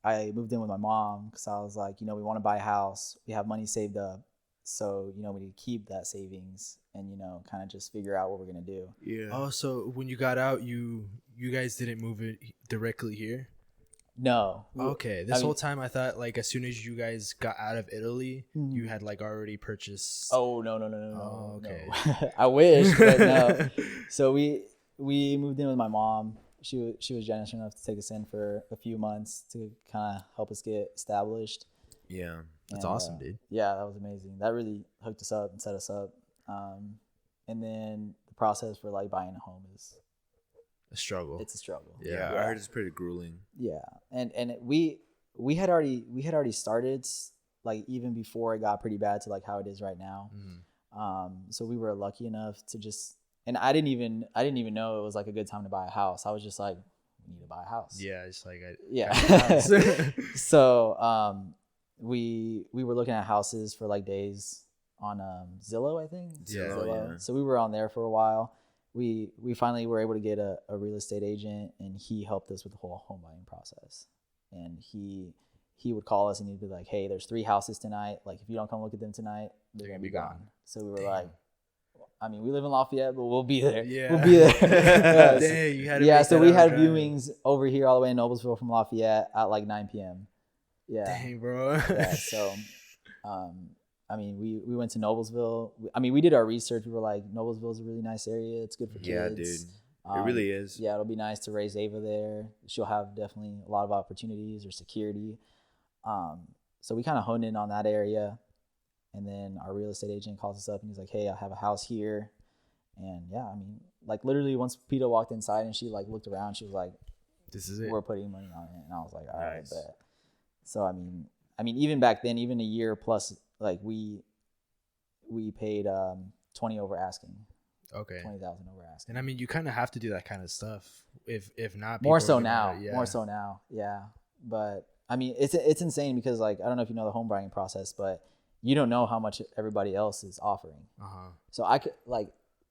I moved in with my mom because I was like, you know, we want to buy a house. We have money saved up. So, you know, we need to keep that savings and, you know, kind of just figure out what we're going to do. Yeah. Oh, so when you got out, you guys didn't move it directly here? No. Okay, this whole time I thought like as soon as you guys got out of Italy, you had like already purchased. Oh no. Oh, okay. No. I wish, but no. So we moved in with my mom. She was generous enough to take us in for a few months to kind of help us get established. Yeah, that's awesome, dude. Yeah, that was amazing. That really hooked us up and set us up. And then the process for like buying a home is a struggle. It's a struggle. Yeah, I heard it's pretty grueling. Yeah, and we had already started like even before it got pretty bad to like how it is right now. So we were lucky enough to just, and I didn't even know it was like a good time to buy a house. I was just like, we need to buy a house. Yeah, it's like So we were looking at houses for like days on Zillow, I think. Zillow, yeah. So we were on there for a while. We finally were able to get a real estate agent, and he helped us with the whole home buying process. And he would call us and he'd be like, hey, there's 3 houses tonight. Like, if you don't come look at them tonight, they're going to be gone. So we were like, I mean, we live in Lafayette, but we'll be there. Yeah. We'll be there. Dang, you had to so we had viewings over here all the way in Noblesville from Lafayette at like 9 p.m. Yeah. Dang, bro. Yeah, so, I mean, we went to Noblesville. I mean, we did our research. We were like, Noblesville is a really nice area. It's good for kids. Yeah, dude. It really is. Yeah, it'll be nice to raise Ava there. She'll have definitely a lot of opportunities or security. So we kind of honed in on that area. And then our real estate agent calls us up and he's like, hey, I have a house here. And yeah, I mean, like literally once Peta walked inside and she like looked around, she was like, this is it. We're putting money on it. And I was like, all right, Nice. bet. So, I mean, even back then, even a year plus, like we paid 20 over asking. Okay. 20,000 over asking. And I mean, you kind of have to do that kind of stuff. If not, More so now. Yeah. More so now. Yeah. But I mean, it's insane because like, I don't know if you know the home buying process, but you don't know how much everybody else is offering. So I could like,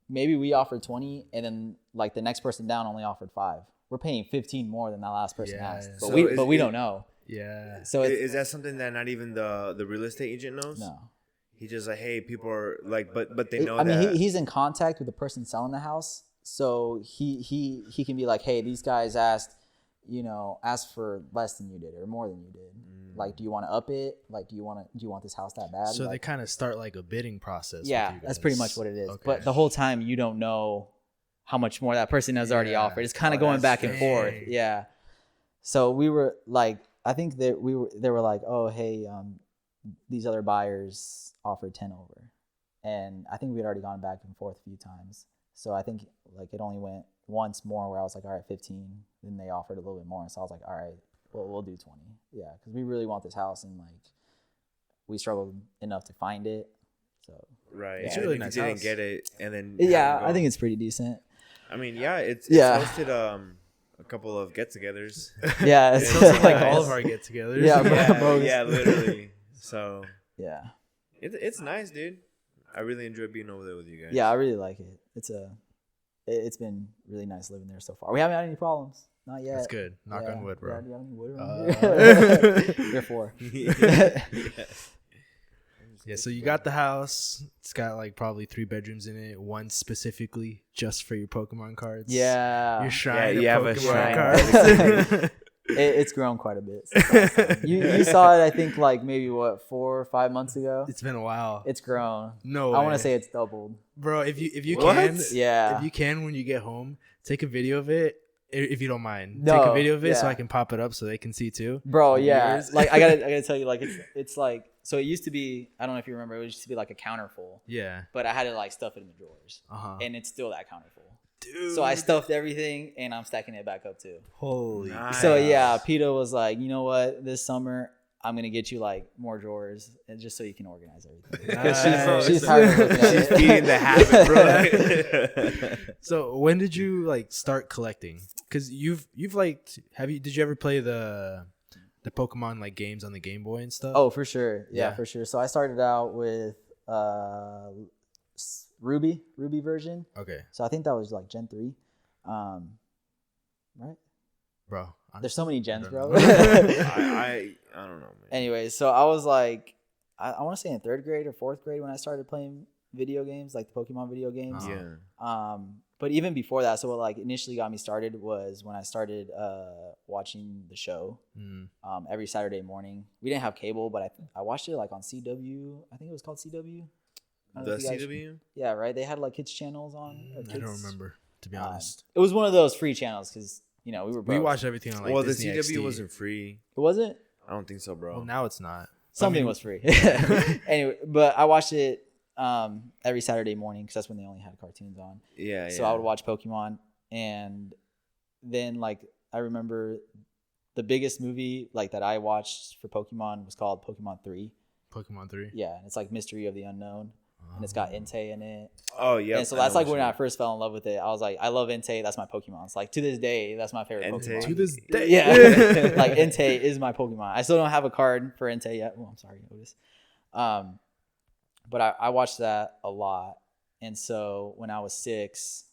maybe we offered 20 and then like the next person down only offered 5. We're paying 15 more than that last person asked, but So we don't know. Yeah. So is that something that not even the real estate agent knows? No. He just like, hey, people are like, but they know. I mean, he's in contact with the person selling the house, so he can be like, hey, these guys asked for less than you did or more than you did. Like, do you want to up it? Like, do you want this house that bad? So like, they kind of start like a bidding process. Yeah, that's pretty much what it is. Okay. But the whole time you don't know how much more that person has already offered. It's kind of going back and forth. Yeah. So we were like, I think that they were like, oh, hey, these other buyers offered 10 over. And I think we had already gone back and forth a few times. So I think like it only went once more where I was like, all right, 15. Then they offered a little bit more. So I was like, all right, well, we'll do 20. Yeah, because we really want this house, and like we struggled enough to find it. So right, it's yeah, really if nice you didn't house. get it, and then I think it's pretty decent. I mean, yeah, it's hosted a couple of get-togethers. Yeah, It sounds like all of our get-togethers. Yeah, literally. So yeah, it's nice, dude. I really enjoy being over there with you guys. Yeah, I really like it. It's been really nice living there so far. We haven't had any problems. Not yet. That's good. Knock on wood, bro. Yeah, do you have any wood around here? You're 4. Yeah, so you got the house. It's got like probably 3 bedrooms in it. One specifically just for your Pokemon cards. Yeah. Your shrine. you have Pokemon a shrine. cards. It's grown quite a bit since last time. You saw it, I think, like maybe 4 or 5 months ago. It's been a while. It's grown. No, I want to say it's doubled. bro. If you What? can, Yeah. if you can, when you get home, take a video of it. If you don't mind, No, take a video of it so yeah. I can pop it up so they can see too. Bro, yeah. Yours. Like I gotta tell you, like it's like, so it used to be, I don't know if you remember, it used to be like a counter full, Yeah. but I had to like stuff it in the drawers, And and it's still that counter full. dude, So I stuffed everything, and I'm stacking it back up too. holy. Nice. So yeah, Peta was like, you know what, this summer I'm gonna get you like more drawers, and just so you can organize everything. Nice. She's tired of looking at She's it. feeding the habit, bro. So when did you like start collecting? Because you've like did you ever play the Pokemon like games on the Game Boy and stuff? Oh, for sure. Yeah, Yeah. for sure. So I started out with Ruby version. Okay, So I think that was like Gen 3. Right? bro. There's so many gens, I bro. don't know. I don't know, man. Anyway, so I was like, I want to say in 3rd grade or 4th grade when I started playing video games, like the Pokemon video games. Yeah. But even before that, so what like initially got me started was when I started watching the show every Saturday morning. We didn't have cable, but I watched it like on CW. I think it was called CW. The CW? Yeah, right. They had like kids channels on. I don't remember, to be honest. It was one of those free channels because we were broke. We watched everything on like well, Disney the CW XD. wasn't free. It wasn't. I don't think so, bro. Well, now it's not. Something was free. Anyway, but I watched it every Saturday morning because that's when they only had cartoons on. Yeah. So I would watch Pokemon, and then like I remember the biggest movie like that I watched for Pokemon was called Pokemon 3. Pokemon 3. Yeah, and it's like Mystery of the Unknown, and it's got Entei in it. Oh yeah. And so that's like when I first fell in love with it. I was like, I love Entei. That's my Pokemon. It's like to this day, that's my favorite Pokemon. To this day. Yeah, like Entei is my Pokemon. I still don't have a card for Entei yet. Well, I'm sorry, Otis. But I watched that a lot. And so when I was 6,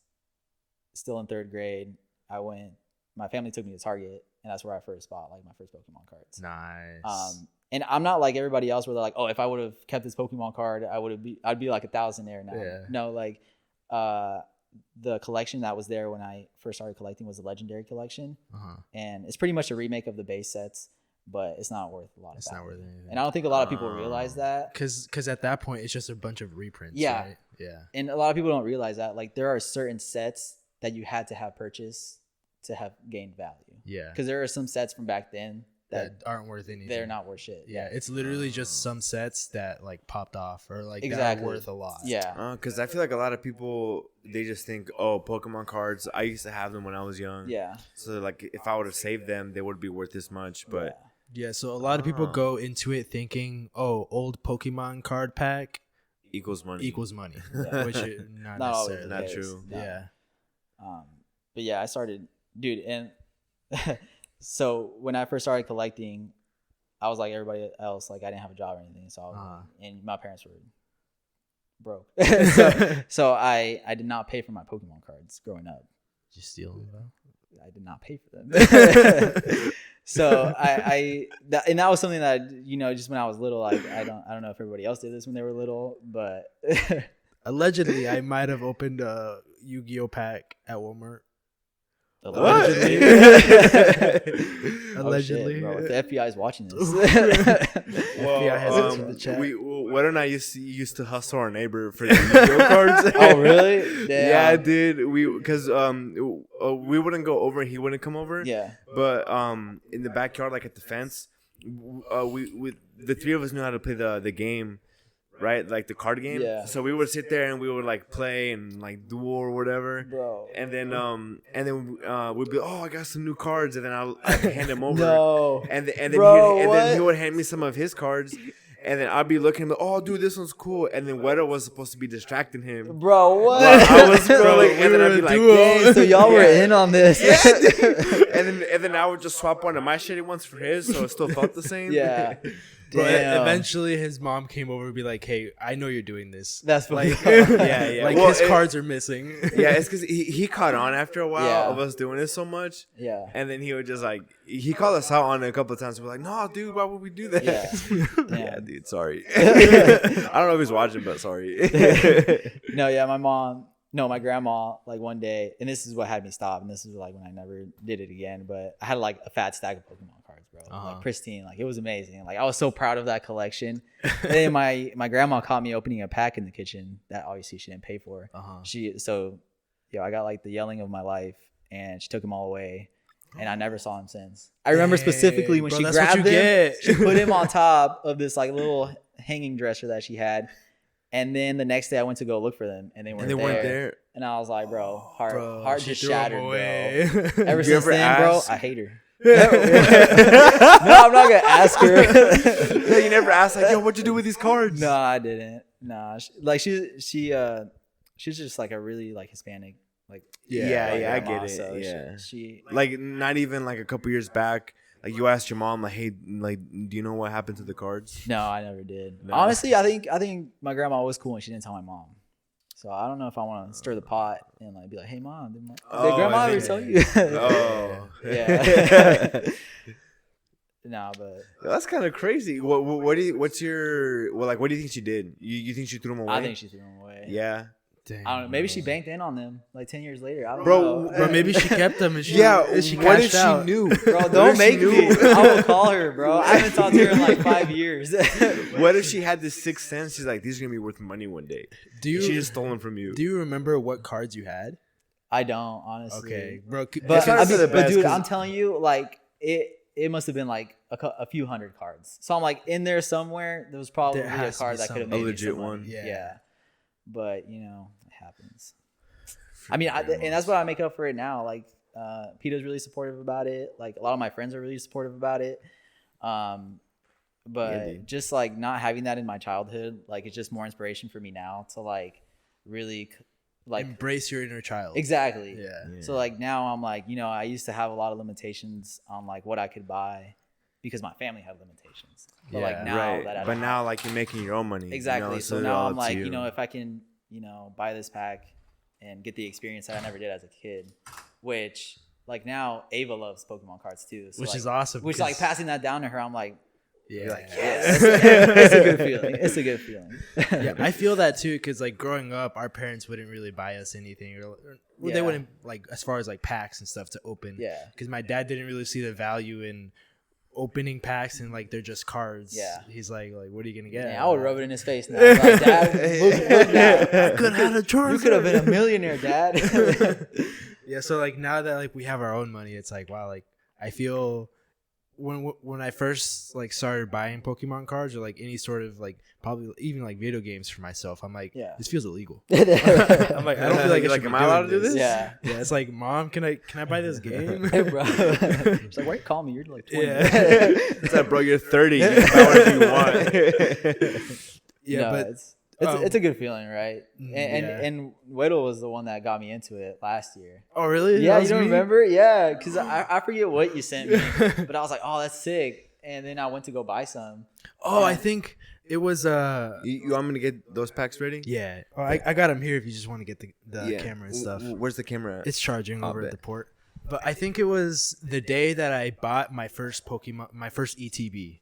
still in 3rd grade, my family took me to Target, and that's where I first bought like my first Pokemon cards. Nice. And I'm not like everybody else where they're like, oh, if I would have kept this Pokemon card, I'd be like a thousandaire now. Yeah. No, like the collection that was there when I first started collecting was the Legendary collection. And it's pretty much a remake of the base sets, but it's not worth a lot of It's not worth anything. And I don't think a lot of people realize that. Because at that point, it's just a bunch of reprints. Yeah. Right? Yeah. And a lot of people don't realize that. Like there are certain sets that you had to have purchased to have gained value. Yeah. Because there are some sets from back then that aren't worth anything. They're not worth shit. Yeah, it's literally just some sets that like popped off or like Exactly. that are worth a lot. Yeah. Because I feel like a lot of people, they just think, oh, Pokemon cards, I used to have them when I was young. Yeah. So like if I would have saved them, they would be worth this much. But Yeah, so a lot of people go into it thinking, oh, old Pokemon card pack equals money. Yeah. Which is not always necessarily. Not the case. true. No. Yeah. But yeah, I started, dude, and so when I first started collecting, I was like everybody else, like I didn't have a job or anything, so and my parents were broke, so I did not pay for my Pokemon cards growing up. Did you steal them though? I did not pay for them. So and that was something that just when I was little, like I don't know if everybody else did this when they were little, but allegedly I might have opened a Yu-Gi-Oh pack at Walmart. Allegedly. Allegedly. Oh, shit, bro. If the FBI is watching this. FBI has entered the chat. Wed and I used to hustle our neighbor for the Yu-Gi-Oh cards. Oh, really? Damn. Yeah, dude. Because we wouldn't go over and he wouldn't come over. Yeah. But in the backyard, like at the fence, we the three of us knew how to play the game. Right, like the card game. Yeah. So we would sit there and we would like play and like duel or whatever. Bro. And then we'd be, oh, I got some new cards, and then I'd hand him over. No. And then he would hand me some of his cards, and then I'd be looking, oh, dude, this one's cool. And then Weta was supposed to be distracting him. Bro, what? I was scrolling, and then I'd be like, dang, so y'all were in on this. Yeah, and then I would just swap one of my shitty ones for his, so it still felt the same. Yeah. But Damn. eventually his mom came over and be like, hey, I know you're doing this. That's like, yeah. Like Well, his cards are missing. Yeah, it's because he caught on after a while Yeah. of us doing this so much. Yeah. And then he would just like, he called us out on it a couple of times. We're like, no, dude, why would we do that? Yeah. Yeah, dude, sorry. I don't know if he's watching, but sorry. No, yeah, my grandma, like one day, and this is what had me stop, and this is like when I never did it again, but I had like a fat stack of Pokemon cards, bro. Like pristine. Like it was amazing. Like I was so proud of that collection. And then my grandma caught me opening a pack in the kitchen that obviously she didn't pay for. I got like the yelling of my life, and she took them all away. And I never saw him since. I remember specifically when she grabbed him, she put him on top of this like little hanging dresser that she had. And then the next day I went to go look for them, and they weren't there. And I was like, bro, heart just shattered, bro. Ever since then, bro, I hate her. No, I'm not gonna ask her. Yeah, you never asked like, yo, what'd you do with these cards? No, I didn't. Nah, she's just like a really like Hispanic, like yeah, I grandma, get it. so Yeah, she like not even like a couple years back. Like you asked your mom, like, hey, like, do you know what happened to the cards? No, I never did. No. Honestly, I think my grandma was cool and she didn't tell my mom. So I don't know if I want to stir the pot and like be like, hey mom, did grandma ever tell you? Oh, yeah. No, but that's kind of crazy. What do you think she did? You think she threw them away? I think she threw them away. Yeah. Dang, I don't know. Maybe she banked in on them like 10 years later. I don't Bro, know. Bro, maybe she kept them and she What cashed if she out. knew? Bro, don't make me. I will call her, bro. I haven't talked to her in like 5 years. What if she had this sixth sense? She's like, these are gonna be worth money one day. She just stole them from you. Do you remember what cards you had? I don't, honestly. Okay, bro. But, gotta be the but best, dude, 'cause- I'm telling you, like it must have been like a few hundred cards. So I'm like, in there somewhere, there was probably There a has to card be that could have some- made A me legit some money. one. Yeah. But it happens. I mean, and that's what I make up for it now. Like, Peter's really supportive about it. Like, a lot of my friends are really supportive about it. But just like not having that in my childhood, like it's just more inspiration for me now to like really like embrace your inner child. Exactly. Yeah. So like now I'm like, I used to have a lot of limitations on like what I could buy because my family had limitations. But like now that I don't now like you're making your own money. exactly. So now I'm like, if I can, buy this pack and get the experience that I never did as a kid, which like now Ava loves Pokemon cards too. So which like, is awesome. Which like passing that down to her, I'm like, yeah, like, yes, it's a good feeling. It's a good feeling. Yeah, I feel that too because like growing up, our parents wouldn't really buy us anything, or they wouldn't like as far as like packs and stuff to open. Yeah, because my dad didn't really see the value in opening packs and like they're just cards. Yeah, he's like what are you gonna get? Yeah, I would rub it in his face now. Like, Dad, look now. I could have had a Charizard. You could have been a millionaire, Dad. Yeah, so like now that like we have our own money, it's like wow, like I feel when I first like started buying Pokemon cards or like any sort of like probably even like video games for myself, I'm like, this feels illegal. I'm like, I don't feel like am I allowed to do this? Yeah, it's like, Mom, can I buy this game? Hey, bro. She's like, why you call me? You're like 20. Yeah. It's like, bro, you're 30. You can buy whatever you want. Yeah, but it's a good feeling, right? And Weddle was the one that got me into it last year. Oh, really? Yeah, you don't remember? Yeah, because I forget what you sent me, but I was like, oh, that's sick. And then I went to go buy some. Oh, I think it was You want me to get those packs ready? Yeah. Oh, I got them here if you just want to get the camera and stuff. Where's the camera at? It's charging over at the port. But I think it was the day that I bought my first Pokemon, my first ETB.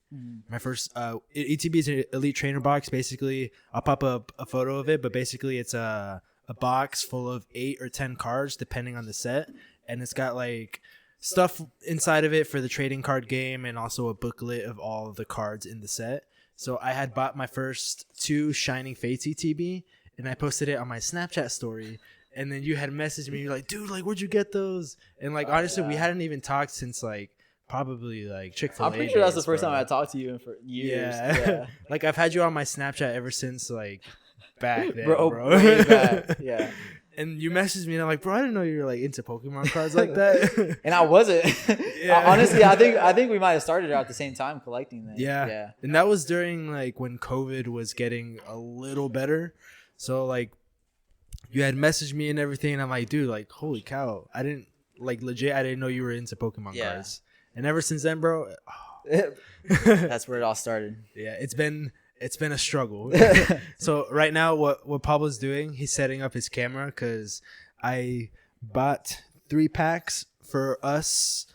My first ETB is an Elite Trainer box. Basically, I'll pop up a photo of it, but basically it's a box full of 8 or 10 cards depending on the set, and it's got like stuff inside of it for the trading card game and also a booklet of all of the cards in the set. So I had bought my first 2 Shining Fates ETB, and I posted it on my Snapchat story. And then you had messaged me, you're like, dude, like, where'd you get those? And like, honestly, we hadn't even talked since like probably like Chick-fil-A. I'm pretty sure that's the first time I talked to you in for years. Yeah. Like I've had you on my Snapchat ever since like back then, bro. Way back. Yeah. And you messaged me and I'm like, bro, I didn't know you were like into Pokemon cards like that. And I wasn't. Honestly, I think we might have started at the same time collecting them. Yeah. And that was during like when COVID was getting a little better. So like you had messaged me and everything, and I'm like, dude, like, holy cow. I didn't know you were into Pokemon cards. And ever since then, bro, that's where it all started. Yeah, it's been a struggle. So right now, what Pablo's doing, he's setting up his camera because I bought 3 packs for us.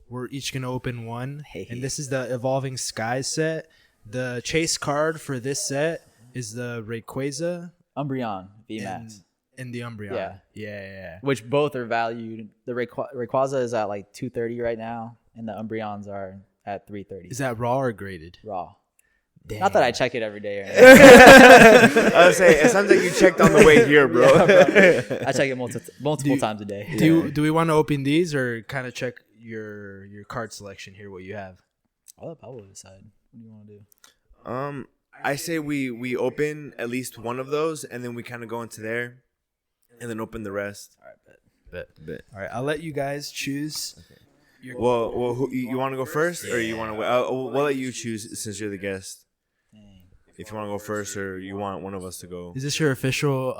We're each gonna open one, and this is the Evolving Skies set. The chase card for this set is the Rayquaza. Umbreon VMAX. And the Umbreon. Yeah. Which both are valued. The Rayquaza is at like $230 right now, and the Umbreons are at $330. Is that raw or graded? Raw. Damn. Not that I check it every day or anything. I was saying, it sounds like you checked on the way here, bro. Yeah, bro. I check it multiple times a day. Do we want to open these or kind of check your card selection here, what you have? I'll let Pablo decide. What do you want to do? I say we open at least one of those, and then we kind of go into there, and then open the rest. All right, bet. All right, I'll let you guys choose. Okay. Well, who, you want to go first, or you want to? We'll let you choose since you're the guest. Dang. If you want to go first, or you want one of us to go. Is this your official,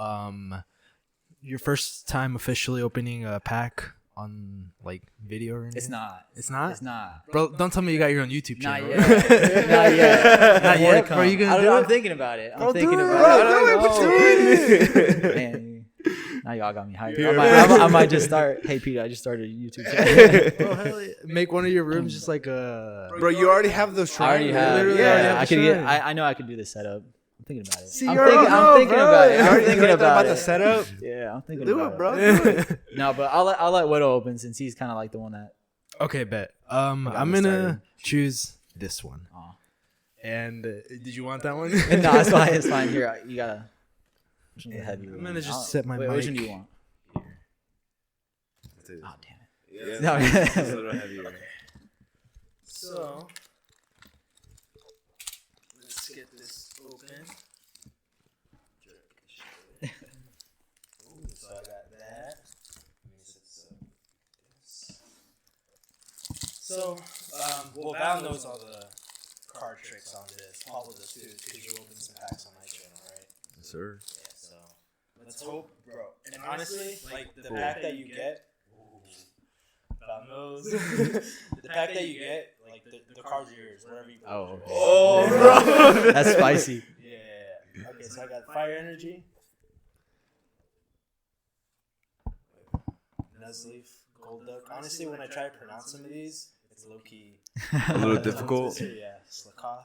your first time officially opening a pack on like video or anything? It's not. It's not? It's not. Bro, don't tell me you got your own YouTube channel. Not yet. Not yet. Not yet. Bro, you gonna do it? I'm thinking about it. I'm thinking about it. Man, now y'all got me hyped. I might just start. Hey, Peter, I just started a YouTube channel. Bro, hell yeah. Make one of your rooms just like a. Bro, you already have those. I already have. I I could get. I know I could do the setup. I'm thinking about it. See, I'm you're thinking, on, I'm thinking bro. about it. You're I'm already thinking thinking about the it. setup. Yeah, I'm thinking Do about it, bro. it. Do it. No, but I'll let Widow open since he's kind of like the one that. Okay, bet. got I'm me gonna started. choose this one. Aw. And did you want that one? No, it's fine. It's fine. Here, you gotta. Which one's the heavy I'm one? gonna just set my Wait, which one mic. do you want? That's it. Oh damn it! Yeah, No. it's a little heavier. So let's get this open. So I got that. Let me set this up. So, well, Val knows all the card tricks on this. Pablo does too, because you open some packs on my channel, right? Yes, sir. Yeah, so let's hope, bro. And honestly, like the pack that you get, Val knows. The pack that you get, like the cards are yours, whatever you. Oh. Okay. Oh, bro. That's spicy. Yeah. Okay, so I got Fire Energy, Nuzleaf, Gold Duck. Honestly, when I try to pronounce some of these, it's low key. A little difficult. Yeah, Slakoth.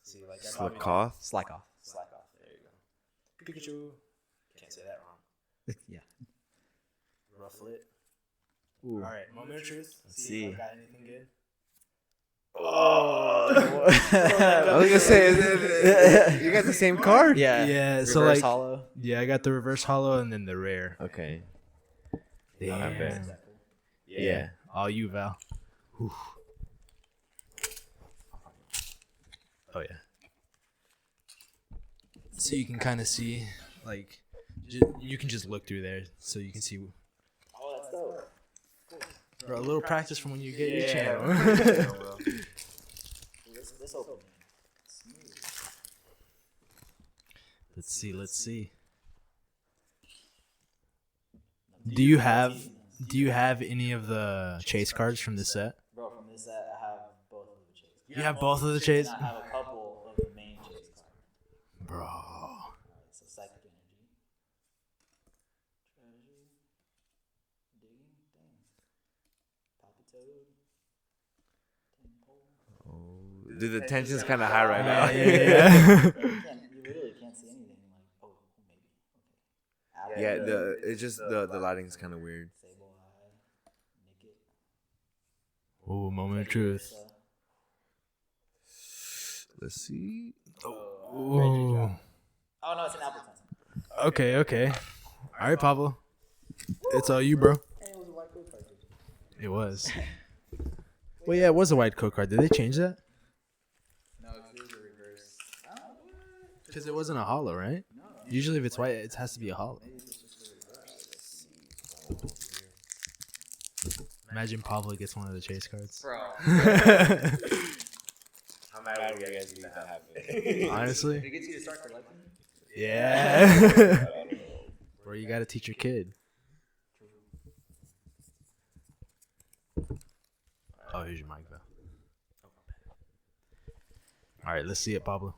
See, like I probably don't- Slakoth. Slack off. Slakoth. There you go. Pikachu. Can't say that wrong. Yeah. Rufflet. Ooh. All right, Moment of Truth. Let's See see. if I got anything good. I was gonna say, you got the same card. Yeah. Yeah, Reverse so like, hollow. yeah, I got the reverse hollow and then the rare. Okay. Damn. I bet. Yeah. All you, Val. Whew. Oh yeah. So you can kind of see, like, you can just look through there, so you can see. Oh, that's dope. Bro, a little practice from when you get your channel. This open. Let's see. Let's see. Do you have any of the chase cards from this set? Bro, from this set, I have both of the chase. You have both of the chase? And I have a couple of the main chase cards. Bro. Alright, so Psychic Energy. Treasure. Digging. Dang. Palpitoad. Tenpole. Dude, the tension's kind of high right now. Yeah. You literally can't see anything. Like, oh, maybe. Okay. Yeah, it's just the lighting's kind of weird. Sableye. Nickit. Oh, moment of truth. Let's see. Ooh. Oh no, it's an Appleton. Okay. All right, Pablo. It's all you, bro. And it was a white code card. It was. Well, yeah, it was a white code card. Did they change that? No, it was a reverse. Because it wasn't a hollow, right? Usually, if it's white, it has to be a hollow. Imagine Pablo gets one of the chase cards. Bro. How mad would you guys be that happened? Honestly, It gets you to start collecting. yeah. Bro, you gotta teach your kid. Oh, here's your mic, though. All right, let's see it, Pablo.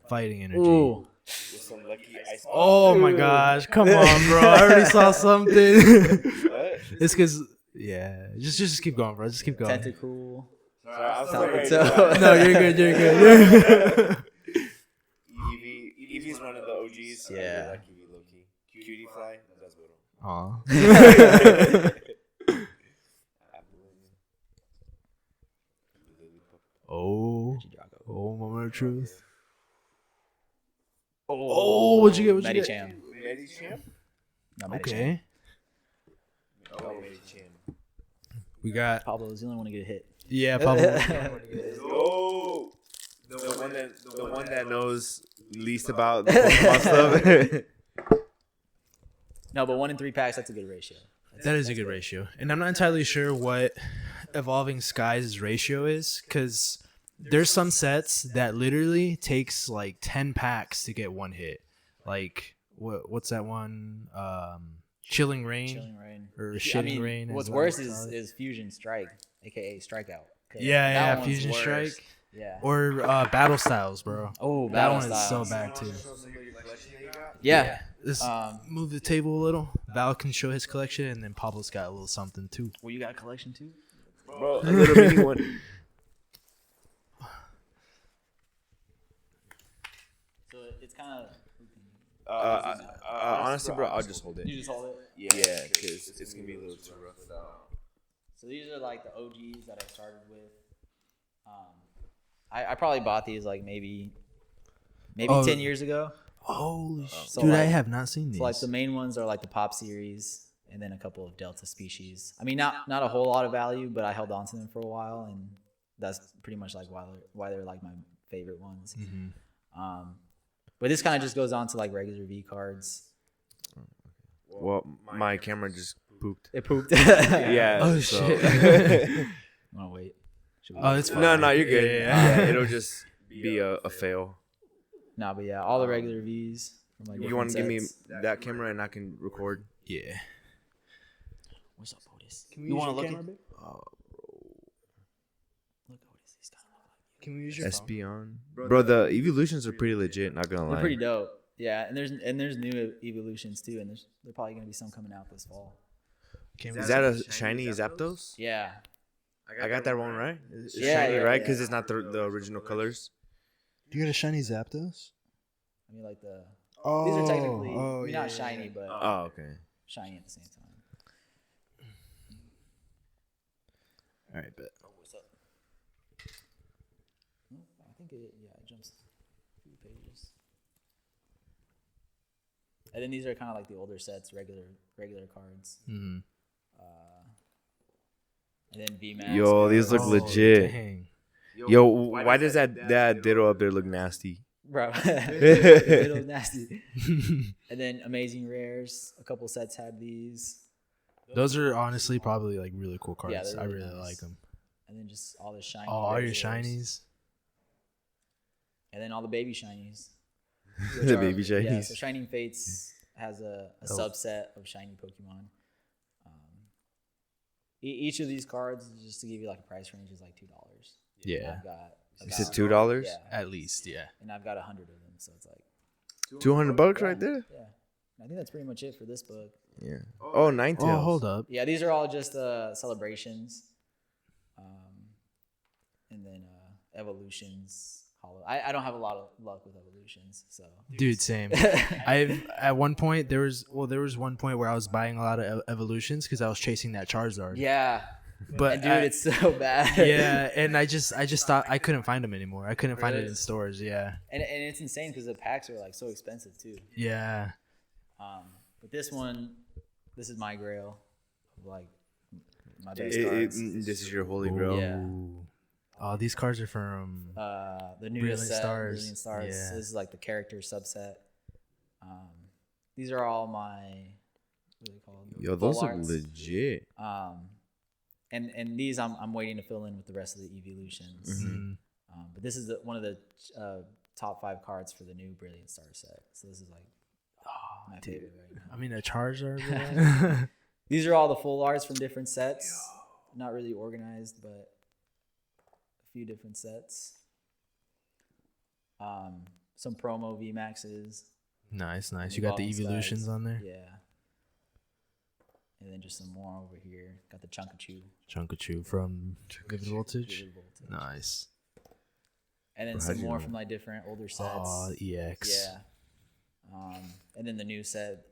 Fighting energy. Ooh. With some lucky ice. Oh my gosh, come on, bro. I already saw something. It's because, yeah. Just keep going, bro. Just keep going. Tentacool. So, No, you're good. You're good. Eevee's one of the OGs. Yeah. I really like Eevee low-key. Cutie Fly. That's what. Aw. Oh, moment of truth. Oh, what'd you get? What'd you get? Medicham. Medicham? No, Medicham. Okay. Oh, Medicham. We got, Pablo's the only one to get hit. yeah, Pablo. Oh, the one that knows least about the Pokemon stuff. No, but 1 in 3 packs, that's a good ratio. That is a good ratio. And I'm not entirely sure what Evolving Skies' ratio is, because there's some sets that literally takes like 10 packs to get one hit. Like, what's that one? Chilling Rain? Chilling Rain. Or Shitting Rain. What's is worse what it's called. is Fusion Strike, a.k.a. Strikeout. 'Cause Yeah, that yeah, one's Fusion worse. Strike. Yeah. Or Battle Styles, bro. Oh, That Battle one is so Styles. bad, too. Yeah. Let's move the table a little. Val can show his collection, and then Pablo's got a little something, too. Well, you got a collection too? Bro, a little mini one. So it's kind of. Honestly, bro, I'll just hold it. You just hold it. Yeah, because it's gonna be a little too rough. So these are like the OGs that I started with. I probably bought these like maybe 10 years ago. Holy shit. So Dude, like, I have not seen these. So like the main ones are like the Pop series and then a couple of Delta species. I mean, not a whole lot of value, but I held on to them for a while, and that's pretty much like why they're like my favorite ones. Mm-hmm. But this kind of just goes on to like regular V cards. Well, my camera just pooped. It pooped. Yeah. Oh, so. shit. Want to wait? Oh, it's fine. No, you're good. Yeah. It'll just be a fail. Nah, but yeah, all the regular Vs. From like You want to give me sets. that camera and I can record? Yeah. What's up, Otis? You want to look at Look, Otis. He's kind of like Can we use your phone? SP on? Bro, the evolutions are pretty legit, not gonna lie. they're pretty dope. Yeah, and there's new evolutions too, and there's probably gonna be some coming out this fall. Is that a shiny Zapdos? Yeah. I got that one right? It's Yeah, shiny, yeah, right? yeah. Because it's not the original colors. You got a shiny Zapdos? I mean, like the Oh, these are technically not shiny, but Oh, okay. shiny at the same time. All right, bet. What's up? I think it jumps a few pages. And then these are kind of like the older sets, regular cards. Mm-hmm. And then VMAX. Yo, these look legit. Dang. Yo, why does that ditto up there look nasty? Bro, it was nasty. And then Amazing Rares, a couple sets had these. Those are honestly probably like really cool cards. Yeah, they're I really really nice. like them. And then just all the shiny. Oh, all your rares. shinies. And then all the baby shinies. The baby shinies. Yeah, so Shining Fates has a subset of shiny Pokemon. Each of these cards, just to give you like a price range, is like $2. Yeah. I've got You said $2? Yeah, At least, yeah. and I've got 100 of them, so it's like $200 right there? Yeah, I think that's pretty much it for this book. Yeah. Oh, Ninetales. Oh, hold up. Yeah, these are all just celebrations, and then evolutions. I don't have a lot of luck with evolutions, so Dude, same. At one point there was one point where I was buying a lot of evolutions because I was chasing that Charizard. yeah. But And dude, it's so bad. yeah, and I just thought I couldn't find them anymore. I couldn't find it Really? in stores. Yeah. And it's insane because the packs are like so expensive too. Yeah. But this is my grail, of like my best This cards. is your holy grail. Yeah. Ooh. Oh, these cards are from The newest Brilliant set, Stars. Brilliant Stars. Yeah. So this is like the character subset. These are all my what are they called? Yo, Full those look arts. legit. And these I'm waiting to fill in with the rest of the evolutions. Mhm. But this is one of the top 5 cards for the new Brilliant Star set. So this is like my favorite right now. I mean, a Charizard. bro. These are all the full arts from different sets. Not really organized, but a few different sets. Some promo VMAXs. nice. You got the Evolving evolutions Skies. on there. Yeah. And then just some more over here. Got the Chunkachu. Chunkachu from Vivid Voltage. Vivid Voltage. Nice. And then How'd some you more know? from like different older sets. Oh, EX. Yeah. And then the new set,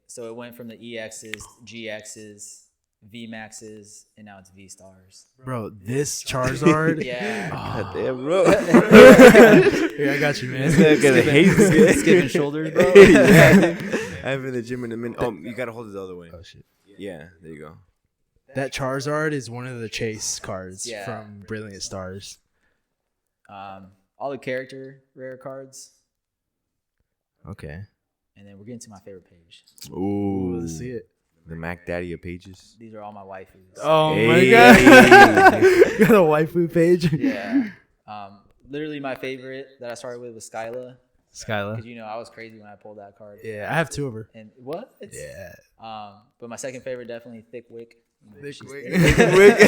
so it went from the EXs, GXs, VMAXs, and now it's V stars. Bro, this Charizard. Yeah. God damn, bro. Here, I got you, man. Skipping shoulders, bro. Yeah. I haven't been in the gym in a minute. Oh, you gotta hold it the other way. Oh shit. Yeah, there you go. That Charizard is one of the chase cards Yeah. from Brilliant Stars. All the character rare cards, Okay. and then we're getting to my favorite page. Ooh, Let's see it. The Mac Daddy of pages. These are all my waifus. Oh Hey. my god. You got a waifu page. Yeah. Literally my favorite that I started with was Skyla, Skyla. because I was crazy when I pulled that card. Yeah, I have 2 of her. And what? Yeah. But my second favorite definitely Thick Wick. She's thick. Wick.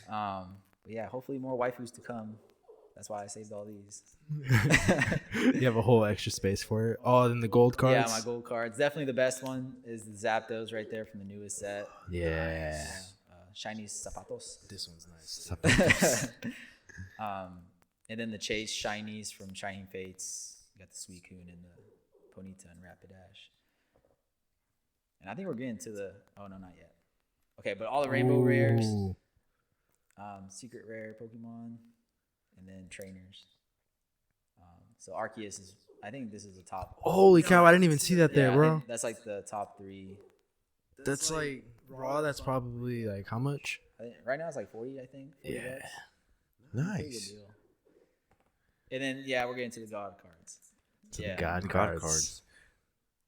But yeah, hopefully more waifus to come. That's why I saved all these. You have a whole extra space for it. Oh, then the gold cards. Yeah, my gold cards. Definitely the best one is the Zapdos right there from the newest set. Yeah. Shiny Zapatos. This one's nice. And then the Chase Shinies from Shining Fates. You got the Suicune and the Ponyta and Rapidash. And I think we're getting to the... Oh, no, not yet. Okay, but all the Rainbow Rares. Secret Rare Pokemon. And then Trainers. So Arceus is... I think this is the top... Holy cow, I didn't even see that there, I bro. think that's like the top 3. That's like... Raw, that's probably like how much? I think right now it's like 40, I think. 40 Yeah. bucks. Nice. Pretty good deal. And then, yeah, we're getting to the God cards. Yeah. God Card cards.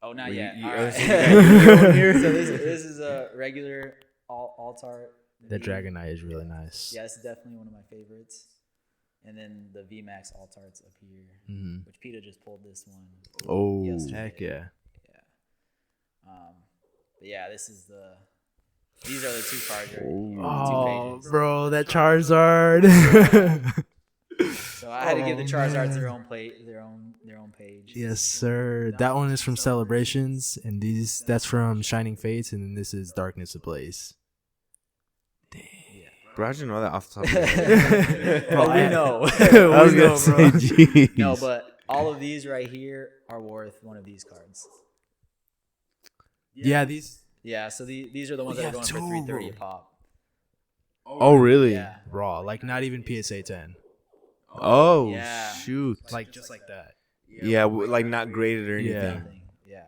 Oh, not Well, yet. you- All you- right. So this is a regular Altart. The Dragonite is really nice. Yeah, this is definitely one of my favorites. And then the VMAX Altarts up here, Mm-hmm. which PETA just pulled this one. Oh, Yesterday. Heck yeah. Yeah. But yeah, these are the 2 cards right here. Oh, The 2 pages. bro, that Charizard. So I had to give the Oh, Charizards man. their own page. Yes, sir. That one is from Celebrations, and that's from Shining Fates, and then this is Darkness Ablaze. bro, I didn't know that off the top of my head. Well, we know. I was gonna say, jeez. No, but all of these right here are worth one of these cards. Yeah, these Yeah, so these are the ones We that are have going for two of $330 a them. pop. Oh, really? Yeah. raw, like not even PSA 10, Oh, Yeah. shoot. like just like that. Yeah, like not graded or anything. Yeah. Yeah.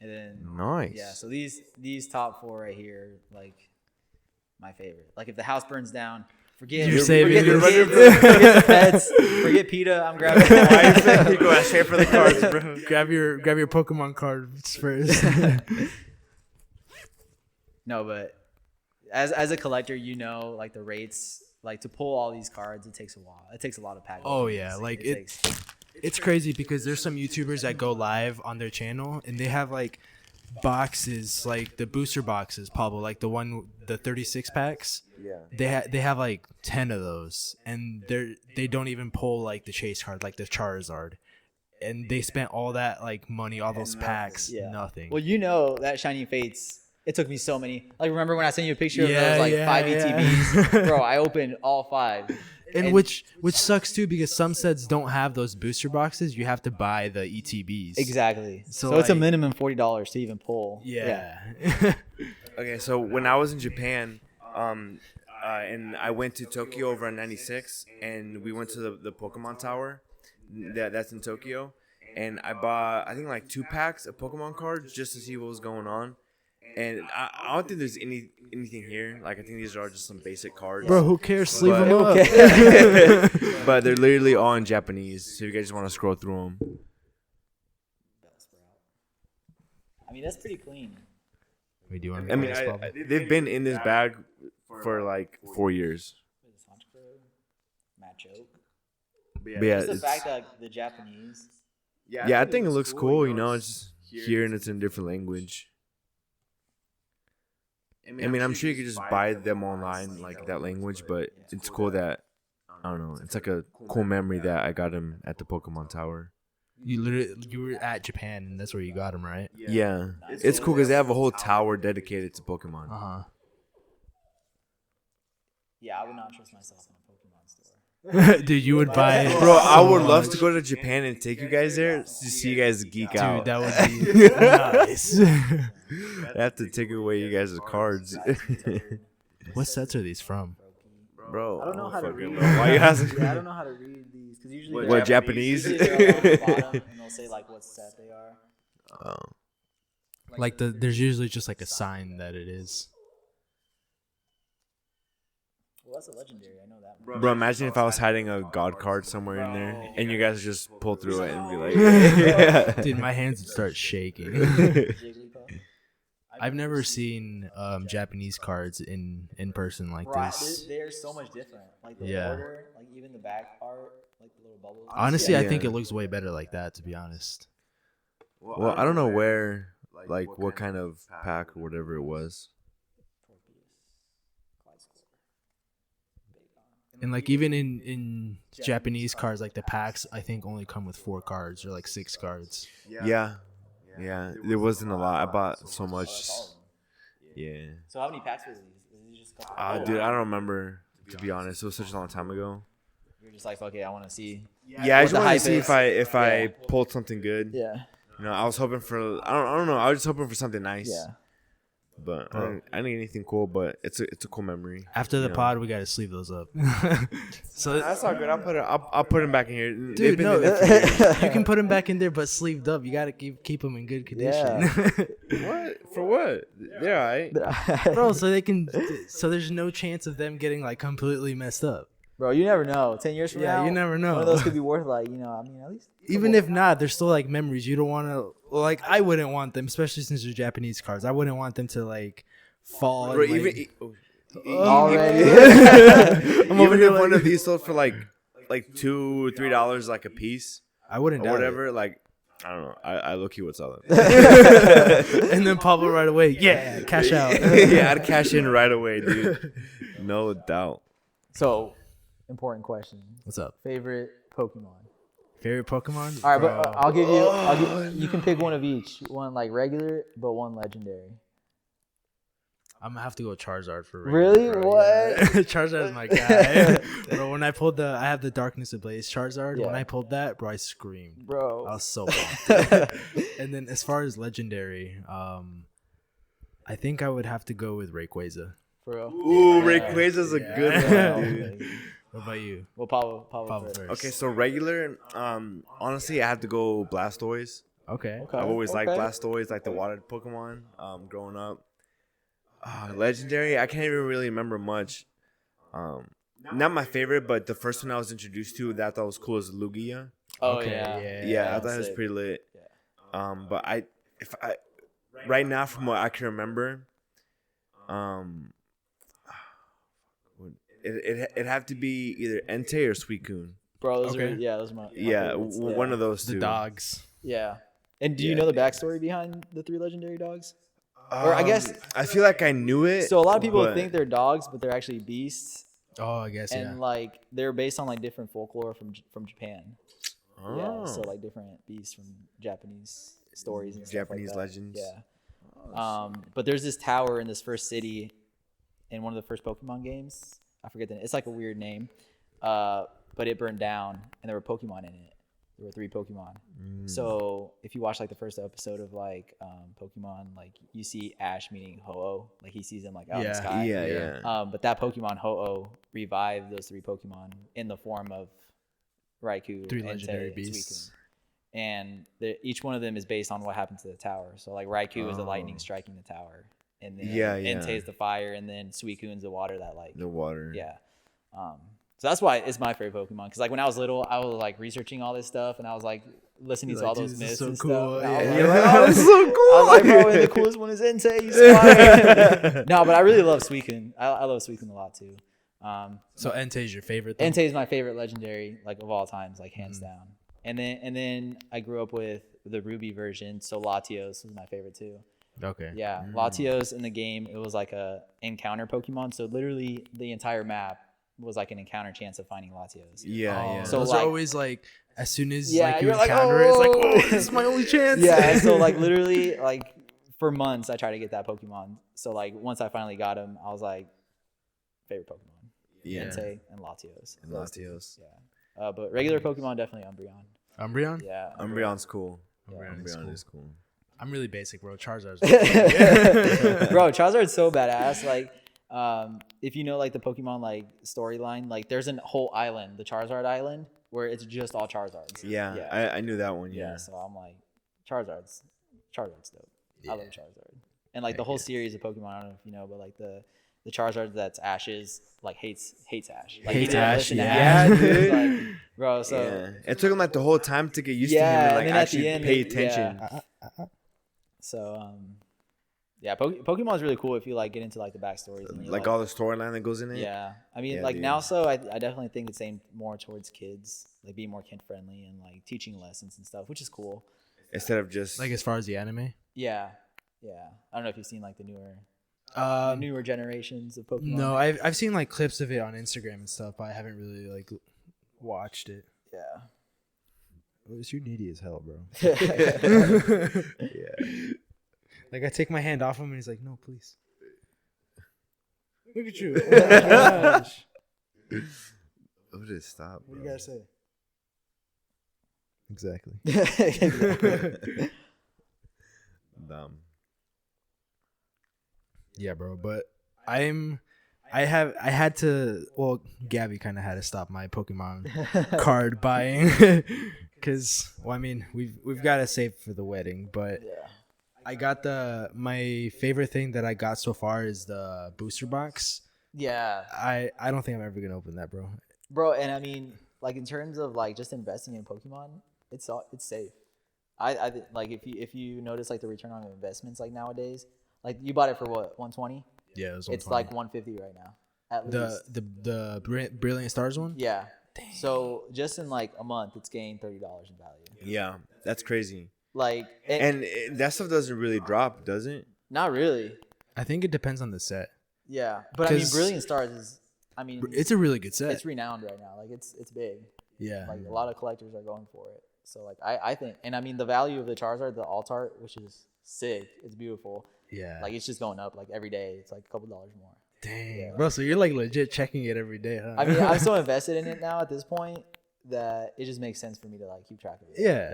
And then Nice. yeah, so these top 4 right here, like my favorite. Like if the house burns down, forget You're saving forget the this. kids, forget the pets, forget PETA. I'm grabbing. You go straight for the cards, bro. grab your Pokemon cards first. No, but as a collector, like the rates, like to pull all these cards, it takes a while. It takes a lot of packaging. Oh, yeah, like it's crazy because there's some YouTubers that go live on their channel and they have like boxes, like the booster boxes, Pablo, like the 36 packs. Yeah. They have like 10 of those, and they don't even pull like the chase card, like the Charizard, and they spent all that like money, all those packs, Yeah. nothing. Well, that Shining Fates. It took me so many. Like, remember when I sent you a picture of Yeah, those like yeah, 5 yeah. ETBs? Bro, I opened all 5. And which sucks too because some sets don't have those booster boxes. You have to buy the ETBs. Exactly. So, So it's a like- minimum $40 to even pull. Yeah. Okay, so when I was in Japan, and I went to Tokyo over on 96, and we went to the Pokemon Tower. That's in Tokyo, and I bought I think like 2 packs of Pokemon cards just to see what was going on. And I don't think there's anything here. Like I think these are just some basic cards. Bro, who cares? Sleeve But- them up. But they're literally all in Japanese, so if you guys just want to scroll through them. I mean, that's pretty clean. Wait, do you want I mean, they've been in this bag for like 4 years. What is this, Honchkrow? Machoke. But yeah, Just the it's, fact that the Japanese. yeah, I think it looks cool. You know, it's just here and it's in a different language. I mean, I'm sure you could just buy them online, like that language, but it's cool that, I don't know, it's like a cool memory that I got them at the Pokemon Tower. You were at Japan and that's where you got them, right? Yeah. It's cool because they have a whole tower dedicated to Pokemon. Uh Yeah, I would not trust myself in a Pokemon store. huh. Dude, you would buy it. Bro, I would love to go to Japan and take you guys there to see you guys geek out. Dude, that would be nice. I have to take away you guys' cards. What sets are these from? Bro, I don't know how to fucking read. know. Why you asking? Yeah, I don't know how to read these because usually What, Japanese? usually they're on the bottom and they'll say like what set they are. Oh. Like there's usually just like a sign that it is. Well, that's a legendary. I know that one. Bro, imagine if I was hiding a god card somewhere in there and you guys just pull through it and be like, yeah. Dude, my hands would start shaking. Jigglypuff. I've never seen Japanese cards in person like Right, this. they're so much different. Like the Yeah. border, like even the back part, like the little bubbles. Honestly, Yeah. I think it looks way better like that, to be honest. Well, I don't know where, like, what kind of pack or whatever it was. And like even in Japanese cards, like the packs, I think only come with 4 cards or like 6 cards. Yeah. Yeah. There wasn't a lot. I bought so much. Yeah. So how many packs were these? Was these just a couple? Dude, I don't remember, to be honest. It was such a long time ago. You're just like, okay, I want to see. Yeah, I what just the wanted to hype see is. if I Yeah. pulled something good. Yeah. You know, I was hoping for I don't know. I was just hoping for something nice. Yeah. But I didn't get anything cool. But it's a cool memory. After the you know. pod, we gotta sleeve those up. So That's all good. I'll put them back in here. They've dude, been no, in there for years. you can put them back in there, but sleeved up. You gotta keep them in good condition, What for? What? They're alright. bro. So they can. So there's no chance of them getting like completely messed up. Bro, you never know. 10 years from Yeah, now, you never know. one of those could be worth like, you know, I mean, at least. Even if not, they're still like memories. You don't want to like. I wouldn't want them, especially since they're Japanese cards. I wouldn't want them to like fall. Bro, and, like, Already. I'm over even here if one like- of these sold for like $2 or $3 like a piece I wouldn't or doubt whatever, like I don't know. I low key would sell it. it. And then Pablo right away, yeah, cash out. Yeah, I'd cash in right away, dude. No doubt. So, important question. What's up? Favorite Pokemon? Favorite Pokemon? All right, Bro. but I'll give you. You can pick one of each. One like regular, but one legendary. I'm gonna have to go Charizard for Really? bro. What? Yeah. Charizard is my guy. Bro, when I pulled I have the Darkness Ablaze Charizard. Yeah. When I pulled that, bro, I screamed. Bro. I was so pumped. And then as far as legendary, I think I would have to go with Rayquaza. Bro. Ooh, Yeah. Rayquaza's a Yeah. good Yeah. one, dude. What about you? Well, Pablo Pablo first. first. Okay, so regular. Honestly, I have to go Blastoise. Okay. Okay. I've always liked okay. Blastoise, like the water Pokemon. Growing up. Legendary, I can't even really remember much. Not my favorite, but the first one I was introduced to that I thought was cool is Lugia. Oh Okay, yeah. Yeah, I thought it was sick. pretty lit. Yeah. But if I right now from what I can remember, it'd have to be either Entei or Suicune. Bro, those Okay. are those are my Yeah, favorites. one of those two. The dogs. Yeah. And do you Yeah. know the backstory behind the 3 legendary dogs? Or I guess- I feel like I knew it. So a lot of people but- think they're dogs, but they're actually beasts, Oh, I guess and like they're based on like different folklore from Japan. Oh. Yeah, so like different beasts from Japanese stories and stuff Japanese like that. legends. Yeah. But there's this tower in this first city, in one of the first Pokemon games. I forget the name. It's like a weird name. But it burned down, and there were Pokemon in it. There were 3 Pokemon. So if you watch like the first episode of like Pokemon, like you see Ash meeting Ho-Oh, like he sees them like out in the Yeah. sky. Yeah. But that Pokemon Ho-Oh revived those 3 Pokemon in the form of Raikou, 3 Entei, legendary and beasts. Suicune. And each one of them is based on what happened to the tower. So like Raikou is the lightning striking the tower, and then Yeah. Entei is the fire, and then Suicune's the water that like The water. yeah. So that's why it's my favorite Pokemon. Because like when I was little, I was like reaching all this stuff, and I was like listening to Like, all dude, those this is myths so and cool. stuff. And I was Yeah. like, You're like, oh, this is so cool. I was like, bro, and the coolest one is Entei. He's fire. No, but I really love Suicune. I love Suicune a lot too. So Entei's your favorite. Though? Entei is my favorite legendary, like of all times, like hands down. And then I grew up with the Ruby version, so Latios was my favorite too. Okay. Yeah, Latios in the game, it was like a encounter Pokemon. So literally the entire map was like an encounter chance of finding Latios. Yeah. So those like- are always like as soon as Yeah, like you you're like, encounter it, it's like, "Oh." oh, this is my only chance. Yeah, so like literally like for months I tried to get that Pokemon. So like once I finally got him, I was like, favorite Pokemon, Yeah. Entei and Latios. And Latios. Yeah, but regular Pokemon definitely Umbreon. Umbreon. Yeah, Umbreon's cool. Umbreon Umbreon is is cool. I'm really basic, bro. Charizard's. Bro, Charizard's so badass. Like, if you know like the Pokemon like storyline, like there's a whole island, the Charizard Island, where it's just all Charizards. Yeah. I knew that one. Yeah. Yeah. So I'm like, Charizard's dope. I love Charizard. And like the whole series of Pokemon, I don't know if you know, but like the Charizard that's Ash's like hates Ash. Like, he Hates didn't Ash, listen to yeah. Ash. Yeah, It was dude. like, bro, so Yeah. It took him like the whole time to get used to Yeah, him and and like then at the actually end, pay yeah. attention. so yeah, Pokemon's really cool if you like get into like the backstories and you, Like all the storyline that goes in it. Yeah, I mean, Yeah, like dude. now, so I definitely think it's aimed more towards kids, like being more kid friendly and like teaching lessons and stuff, which is cool. Instead of just Like as far as the anime. Yeah. I don't know if you've seen like the newer generations of Pokemon. No, I've seen like clips of it on Instagram and stuff, but I haven't really like watched it. Yeah. You're needy as hell, bro. yeah. Like I take my hand off him and he's like, "No, please." Look at you. Oh my gosh. What did it stop? What do you guys say? Exactly. Exactly. Dumb. Yeah, bro. But I had to. Well, Gabby kind of had to stop my Pokemon card buying because, well, I mean, we've got to save for the wedding. But Yeah. I got my favorite thing that I got so far is the booster box. Yeah, I don't think I'm ever gonna open that, bro. bro. And I mean, like in terms of like just investing in Pokemon, it's safe. Like if you notice like the return on investments like nowadays, like you bought it for what 120? Yeah, it was It's like 150 right now at least. the Brilliant Stars one. Yeah. So just in like a month, it's gained $30 in value. Yeah, that's crazy. Like And that stuff doesn't really drop, does it? not really. I think it depends on the set. Yeah, but I mean, 'Cause- Brilliant Stars is. I mean, It's a really good set. it's renowned right now. Like it's big. Yeah. Like a lot of collectors are going for it. So like I think, and I mean the value of the Charizard, the alt art, which is sick. It's beautiful. Yeah. Like it's just going up like every day. It's like a couple dollars more. Dang, Yeah. bro. So you're like legit checking it every day, huh? I mean, I'm so invested in it now at this point that it just makes sense for me to like keep track of it. Yeah.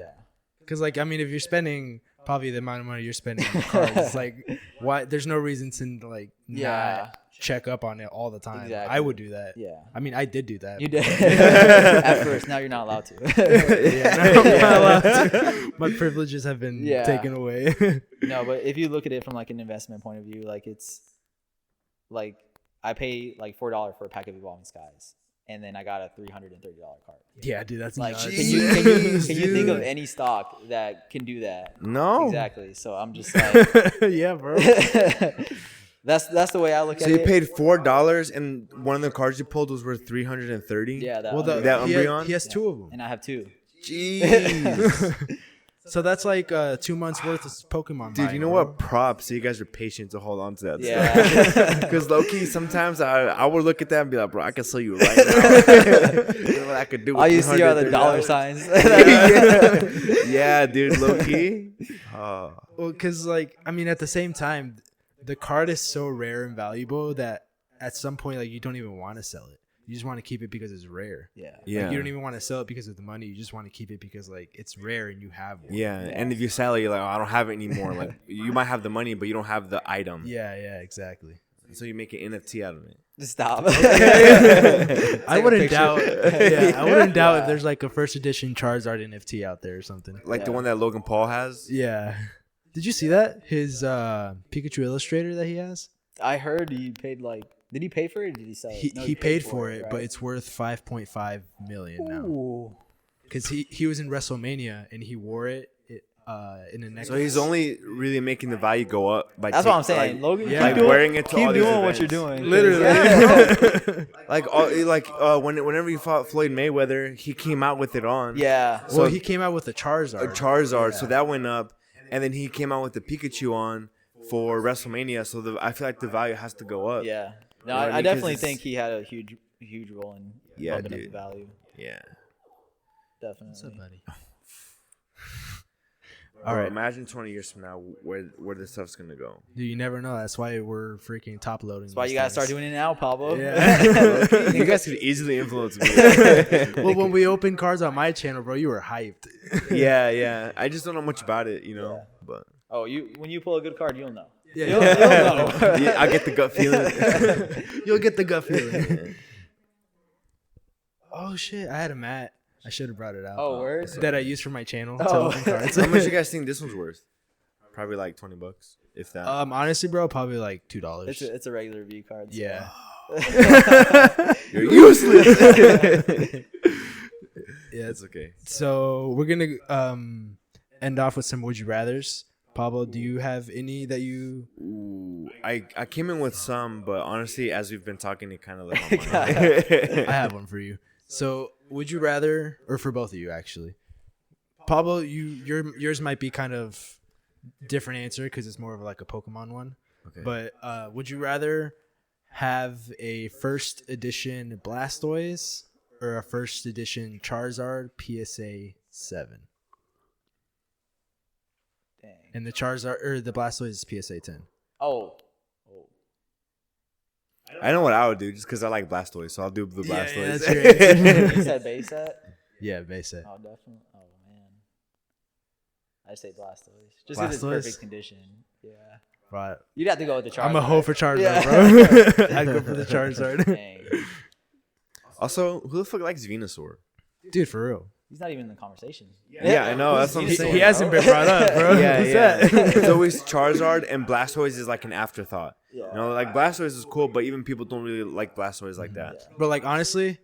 Because, like, I mean, if you're spending probably the amount of money you're spending on the cards, it's like, why? There's no reason to, like, Yeah. not check up on it all the time. Exactly. I would do that. Yeah. I mean, I did do that. You did at first. Now you're not allowed to. Yeah, no, I'm not allowed to. My privileges have been Yeah. taken away. No, but if you look at it from like an investment point of view, like it's like I pay like $4 for a pack of Evolving Skies, and then I got a $330 card. Yeah, dude, that's Like, nuts. can you think dude. of any stock that can do that? No. Exactly. So I'm just like, Yeah, bro. that's the way I look So at you it. paid $4, and one of the cards you pulled was worth $330. Yeah, that Well, Umbreon. That he, Umbreon? he has two of them. And I have two. Jeez. So that's like 2 months worth of Pokemon. Dude, buying, you know bro. what? Props. So you guys are patient to hold on to that Yeah. stuff. Because low-key, sometimes I would look at that and be like, bro, I can sell you right now. You know what I could do with All you see are the $230. dollar signs. Yeah, dude, low-key. Oh. Well, because, like, I mean, at the same time, the card is so rare and valuable that at some point, like, you don't even want to sell it. You just want to keep it because it's rare. Yeah. Yeah. Like, you don't even want to sell it because of the money. You just want to keep it because, like, it's rare and you have one. Yeah, and if you sell it, you're like, oh, I don't have it anymore. Like, you might have the money, but you don't have the item. Yeah, exactly. So you make an NFT out of it. Stop. I wouldn't doubt. Yeah, I wouldn't doubt if there's like a first edition Charizard NFT out there or something. Like the Yeah. one that Logan Paul has. Yeah. Did you see that? His Pikachu Illustrator that he has? I heard he paid like. Did he pay for it or did he sell it? He, No, he paid for it, right? but it's worth 5.5 million now. Ooh. Because he was in WrestleMania and he wore it in the next. So he's only really making the value go up by That's what I'm saying. like, Logan, yeah. keep Like doing, wearing it to keep all these doing what you're events. doing. Literally. whenever you fought Floyd Mayweather, he came out with it on. Yeah. Well, So- he came out with a Charizard. A Charizard, so that went up, and then he came out with the Pikachu on for WrestleMania. So I feel like the value has to go up. Yeah. No, You know what I I mean? definitely 'Cause think he had a huge role in Yeah, bumping up the dude. value. Yeah. Definitely. What's up, buddy? All right. right. Imagine 20 years from now where this stuff's gonna go. Dude, you never know. That's why we're freaking top loading. That's why you gotta start doing it now, Pablo. Yeah. You guys could easily influence me. Well, when we opened cards on my channel, bro, you were hyped. Yeah. I just don't know much about it, you know. Yeah. But Oh, when you pull a good card, you'll know. Yeah. You'll know. yeah, I get the gut feeling. You'll get the gut feeling. Oh shit! I had a mat. I should have brought it out. Oh, word? That I used for my channel to Oh. open cards. How much you guys think this one's worth? Probably like $20, if that. Honestly, bro, probably like $2. It's a regular V card. So. Yeah. You're useless. Yeah. It's okay. So we're gonna end off with some would you rather's. Pablo, do you have any that you? Ooh, I came in with some, but honestly, as we've been talking, it kind of left my mind. I have one for you. So would you rather, or for both of you actually, Pablo, yours might be kind of different answer because it's more of like a Pokemon one. Okay. But would you rather have a first edition Blastoise or a first edition Charizard PSA 7? Dang. And the Charizard or the Blastoise is PSA 10. Oh. I know what I would do just because I like Blastoise, so I'll do the Blastoise. Yeah, that's your answer. You said base set? Yeah, base set. Oh, definitely. Oh, man. I say Blastoise. Just because it's Blastoise? perfect condition. Yeah. Right. You'd have to go with the Charizard. I'm a hoe for Charizard, Yeah. bro. I'd go for the Charizard. Dang. Also, who the fuck likes Venusaur? Dude, for real. He's not even in the conversation. Yeah, I know. That's what I'm saying. He hasn't been brought up, bro. Yeah, What's yeah. that? It's always Charizard, and Blastoise is like an afterthought. Yeah. You know, like Blastoise is cool, but even people don't really like Blastoise like that. But like honestly,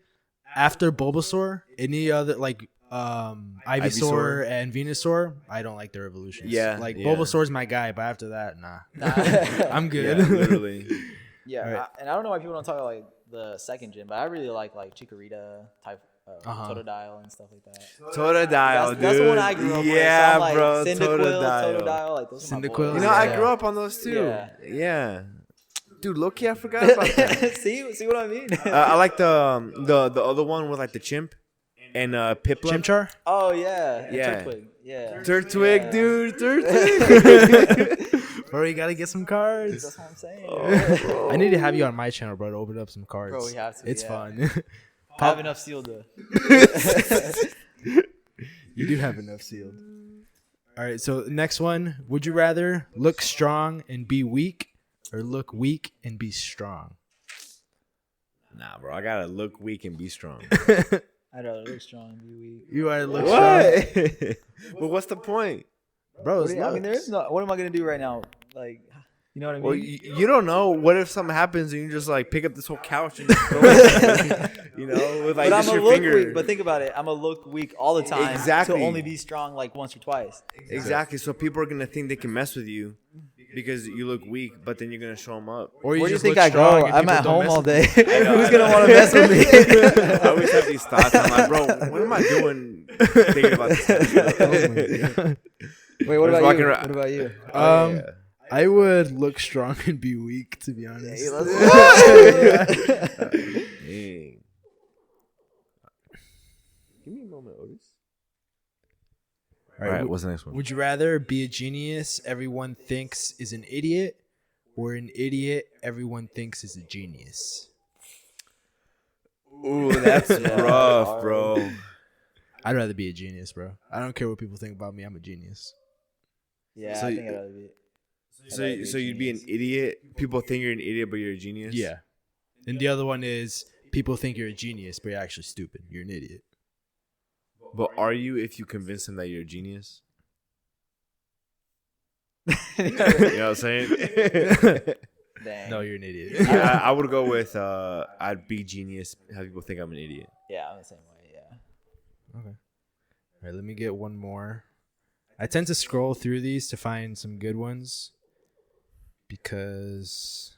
after Bulbasaur, any other like Ivysaur and Venusaur, I don't like their evolutions. Yeah, Like yeah. Bulbasaur's my guy, but after that, nah. I'm good. Yeah, literally. Yeah, Right. and I don't know why people don't talk about like the second gen, but I really like Chikorita, type Totodile and stuff like that. Totodile, dude. That's the one I grew up with. Yeah, So I'm like, bro. Cyndaquil, Totodile. Totodile, like those are my Cyndaquil. boys. You know, I Yeah. grew up on those too. Yeah. Yeah. Dude, low-key, I forgot about that. see what I mean? I like the other one with like the chimp and Piplup. Chimchar? Oh yeah, and Yeah. Turtwig. Yeah, Turtwig, Yeah. dude. Turtwig. Bro, you gotta get some cards. That's what I'm saying. I need to have you on my channel, bro, to open up some cards. Bro, we have to, It's yeah. fun. I have enough sealed though. You do have enough sealed. All right, so next one. Would you rather look strong and be weak or look weak and be strong? Nah, bro. I gotta look weak and be strong. I'd rather look strong and be weak. You rather look strong? What? But what's the point? Bro, What it's do you- I mean, looks. there's no. What am I gonna do right now? Like, you know what I mean? Well, you don't know. What if something happens and you just like pick up this whole couch and just throw it, you know, with like but just I'm a your look finger. weak. But think about it. I'm a look weak all the time. Exactly. To only be strong like once or twice. Exactly. So people are gonna think they can mess with you because you look weak, but then you're gonna show them up. Or Where do you just think look I strong go? and I'm people at don't home mess all with day. know, Who's I gonna know. want to mess with me? I always have these thoughts. I'm like, bro, what am I doing thinking about this? Wait, what I was about walking you? around- What about you? Um, I would look strong and be weak, to be honest. Hey, let's Dang. Give me a moment, Otis. All right, what's the next one? Would you rather be a genius everyone thinks is an idiot or an idiot everyone thinks is a genius? Ooh, that's rough, bro. I'd rather be a genius, bro. I don't care what people think about me. I'm a genius. Yeah, So I think I'd rather be. So you'd be an idiot. People think you're an idiot, but you're a genius. Yeah. And the other one is people think you're a genius, but you're actually stupid. You're an idiot. But are you if you convince them that you're a genius? You know what I'm saying? Dang. No, you're an idiot. I would go with I'd be genius. Have people think I'm an idiot? Yeah, I'm the same way. Yeah. Okay. All right, let me get one more. I tend to scroll through these to find some good ones because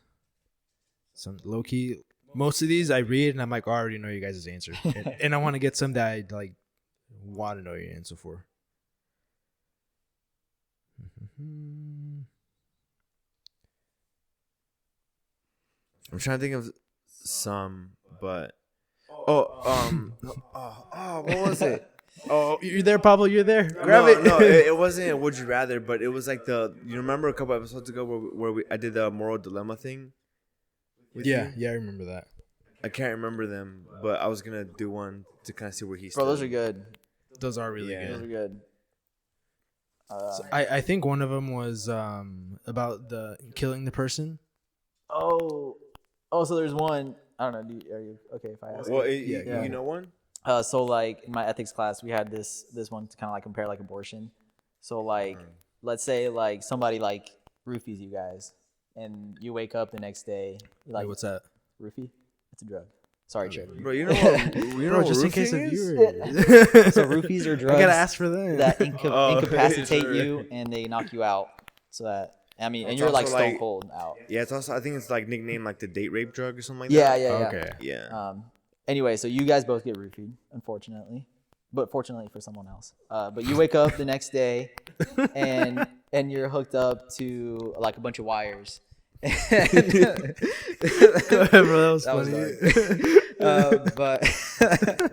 some low key. Most of these I read and I'm like, oh, I already know you guys' answer, and I want to get some that I like want to know your answer for. I'm trying to think of some, but what was it? Oh, you're there, Pablo. You're there. No, it wasn't. Would you rather? But it was like you remember a couple episodes ago where I did the moral dilemma thing. with Yeah, you? yeah, I remember that. I can't remember them, but I was gonna do one to kind of see where he's. Bro, those are good. Those are really Yeah. Those are good. good. So I think one of them was about the killing the person. Oh, so there's one. I don't know. Are you okay if I ask? Well, Yeah. you know one. So like in my ethics class, we had this one to kind of like compare like abortion. So like, let's say like somebody like roofies you guys, and you wake up the next day you're like, Wait, what's that? roofie? It's a drug. Sorry, Chip. Bro, you know what? You know Bro, just in case of roofing is? viewers. So roofies are drugs I gotta ask for them. that Oh, incapacitate sorry. you and they knock you out. So that and It's you're like also, stone like- cold out. Yeah, it's also I think it's like nicknamed like the date rape drug or something like Yeah, that. yeah, yeah. Okay. Yeah. Anyway, so you guys both get roofied, unfortunately, but fortunately for someone else. But you wake up the next day, and you're hooked up to like a bunch of wires. Bro, that was That funny. but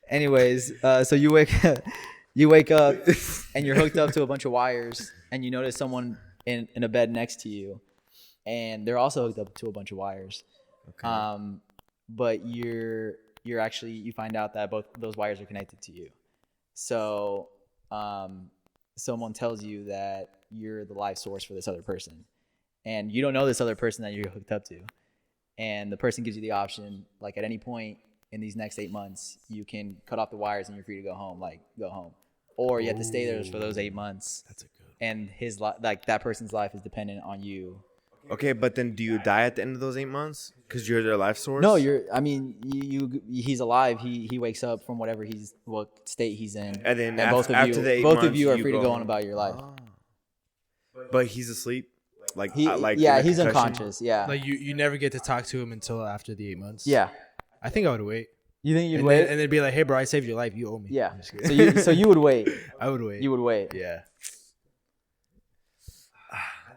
anyways, so you wake up and you're hooked up to a bunch of wires, and you notice someone in a bed next to you, and they're also hooked up to a bunch of wires. Okay. But you're actually, you find out that both those wires are connected to you. So someone tells you that you're the life source for this other person, and you don't know this other person that you're hooked up to, and the person gives you the option, like, at any point in these next 8 months, you can cut off the wires and you're free to go home. Like, go home, or you have to stay there for those 8 months. That's a good. And his like that person's life is dependent on you. Okay, but then do you die at the end of those 8 months because you're their life source? No, he's alive. He wakes up from what state he's in, And then both after the 8 both months, of you are you free to go go home. on about your life. Oh. But he's asleep. Like He's concussion? unconscious. Yeah, Like you never get to talk to him until after the 8 months. yeah. I think I would wait. You think you'd And wait? then, and they'd be like, "Hey, bro, I saved your life. You owe me." Yeah. I'm just kidding. So you would wait. I would wait. You would wait. Yeah.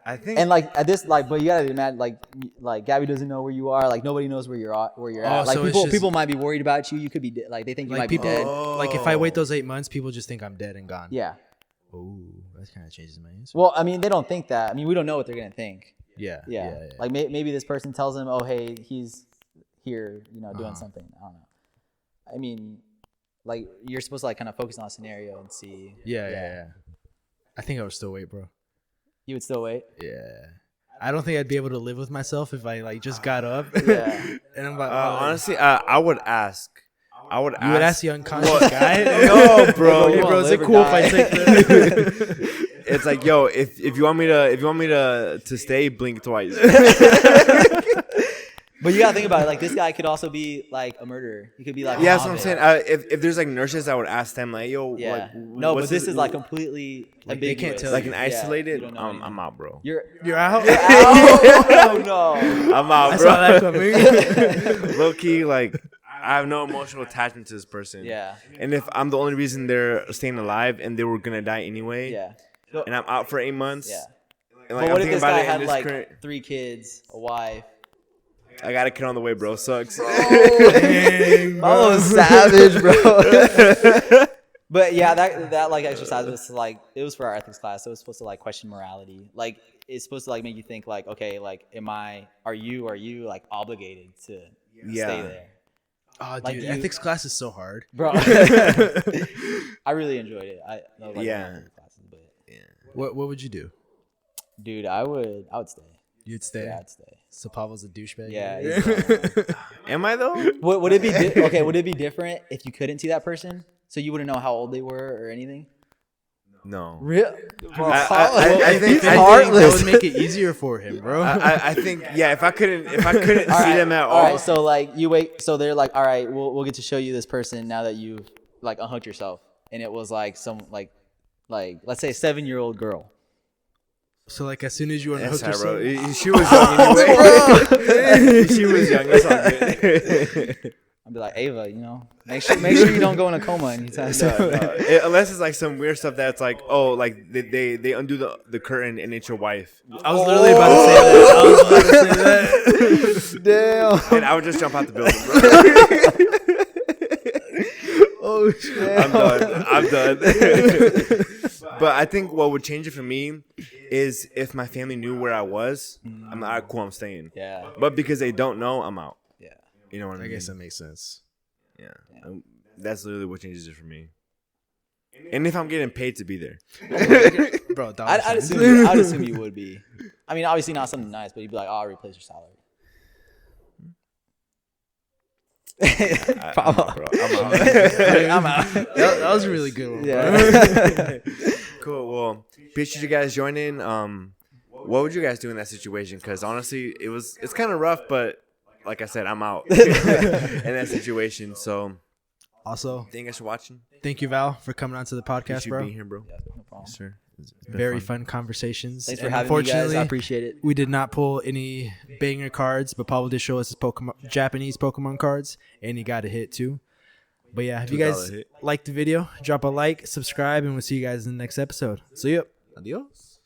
I think. And like at this, like, but you gotta imagine, like Gabby doesn't know where you are. Like nobody knows where you're at. Oh, Like so it's just- people might be worried about you. You could be like they think you Like might people, be dead. like if I wait those 8 months, people just think I'm dead and gone. Yeah. Oh, that kind of changes my answer. Well, I mean, they don't think that. I mean, we don't know what they're gonna think. Yeah. Yeah. Like maybe this person tells him, "Oh, hey, he's here, doing something." I don't know. I mean, like you're supposed to like kind of focus on a scenario and see. Yeah. I think I would still wait, bro. You would still wait. Yeah. I don't think I'd be able to live with myself if I like just got up. Yeah. And I'm like, honestly, I would ask. you would ask the unconscious What? guy. No, bro. Hey, bro, is it Live or cool if I die. take the? It's like, yo, if you want me to stay, blink twice. But you gotta think about it. Like this guy could also be like a murderer. He could be like. Yeah, that's what I'm Muhammad. saying. If there's like nurses, I would ask them like, yo, Yeah. like, No, but what's this is like completely Like, they can't ambiguous. tell like you. an Yeah, isolated. you don't know anything. I'm out, bro. You're You're out. out. No. I'm out, I bro. saw that coming. Low key, like I have no emotional attachment to this person. Yeah. And if I'm the only reason they're staying alive and they were gonna die anyway, Yeah. So, and I'm out for 8 months, yeah. and like But I'm what if thinking this about guy it in had this like current, 3 kids, a wife? I got a kid on the way, bro. Sucks. Pablo's savage, bro. But yeah, that like exercise was like, it was for our ethics class, so it was supposed to like question morality. Like it's supposed to like make you think like, okay, like are you like obligated to stay there? Oh, Like, dude, you- ethics class is so hard. Bro. I really enjoyed it. That was, like, Yeah. one of my favorite classes, but What would you do? dude, I would stay. You'd stay. Yeah, I'd stay. So Pablo's a douchebag. Yeah. Am I though? Would it be okay? Would it be different if you couldn't see that person, so you wouldn't know how old they were or anything? No. Real? I think that would make it easier for him, bro. I think yeah. If I couldn't see them at All all, right, so like you wait, so they're like, all right, we'll get to show you this person now that you've like unhooked yourself, and it was like some like let's say a 7-year-old girl. So like as soon as you that's unhook how, yourself, bro. She was young anyway. She was young. That's all good. I'd be like, Ava, make sure you don't go in a coma anytime soon. No. Unless it's like some weird stuff that's like, oh, like they undo the curtain and it's your wife, I was literally about to say that. Damn. and I would just jump out the building, bro. Oh shit. I'm done. But I think what would change it for me is if my family knew where I was. I'm like, all right, cool, I'm staying. Yeah. But because they don't know, I'm out. Yeah. You know what I I mean? guess that makes sense. Yeah. That's literally what changes it for me. And if I'm getting paid to be there. Bro, I'd assume you would be. I mean, obviously not something nice, but you'd be like, I'll replace your salary. I'm out, bro. I'm out. I'm out. that was a really good one. Yeah. Cool. Well, appreciate you guys joining. What would you guys do in that situation? Because honestly, it's kind of rough, but like I said, I'm out in that situation. So Also, thank you guys for watching. thank you, Val, for coming onto the podcast, Appreciate you bro. being here, bro. Yeah, no problem. Yes, sir. It's been Very fun conversations. Thanks for And having me, guys. I unfortunately, appreciate it. we did not pull any banger cards, but Pablo did show us his Japanese Pokemon cards, and he got a hit too. But yeah, if you guys $2 hit. liked the video, drop a like, subscribe, and we'll see you guys in the next episode. See ya. Adios.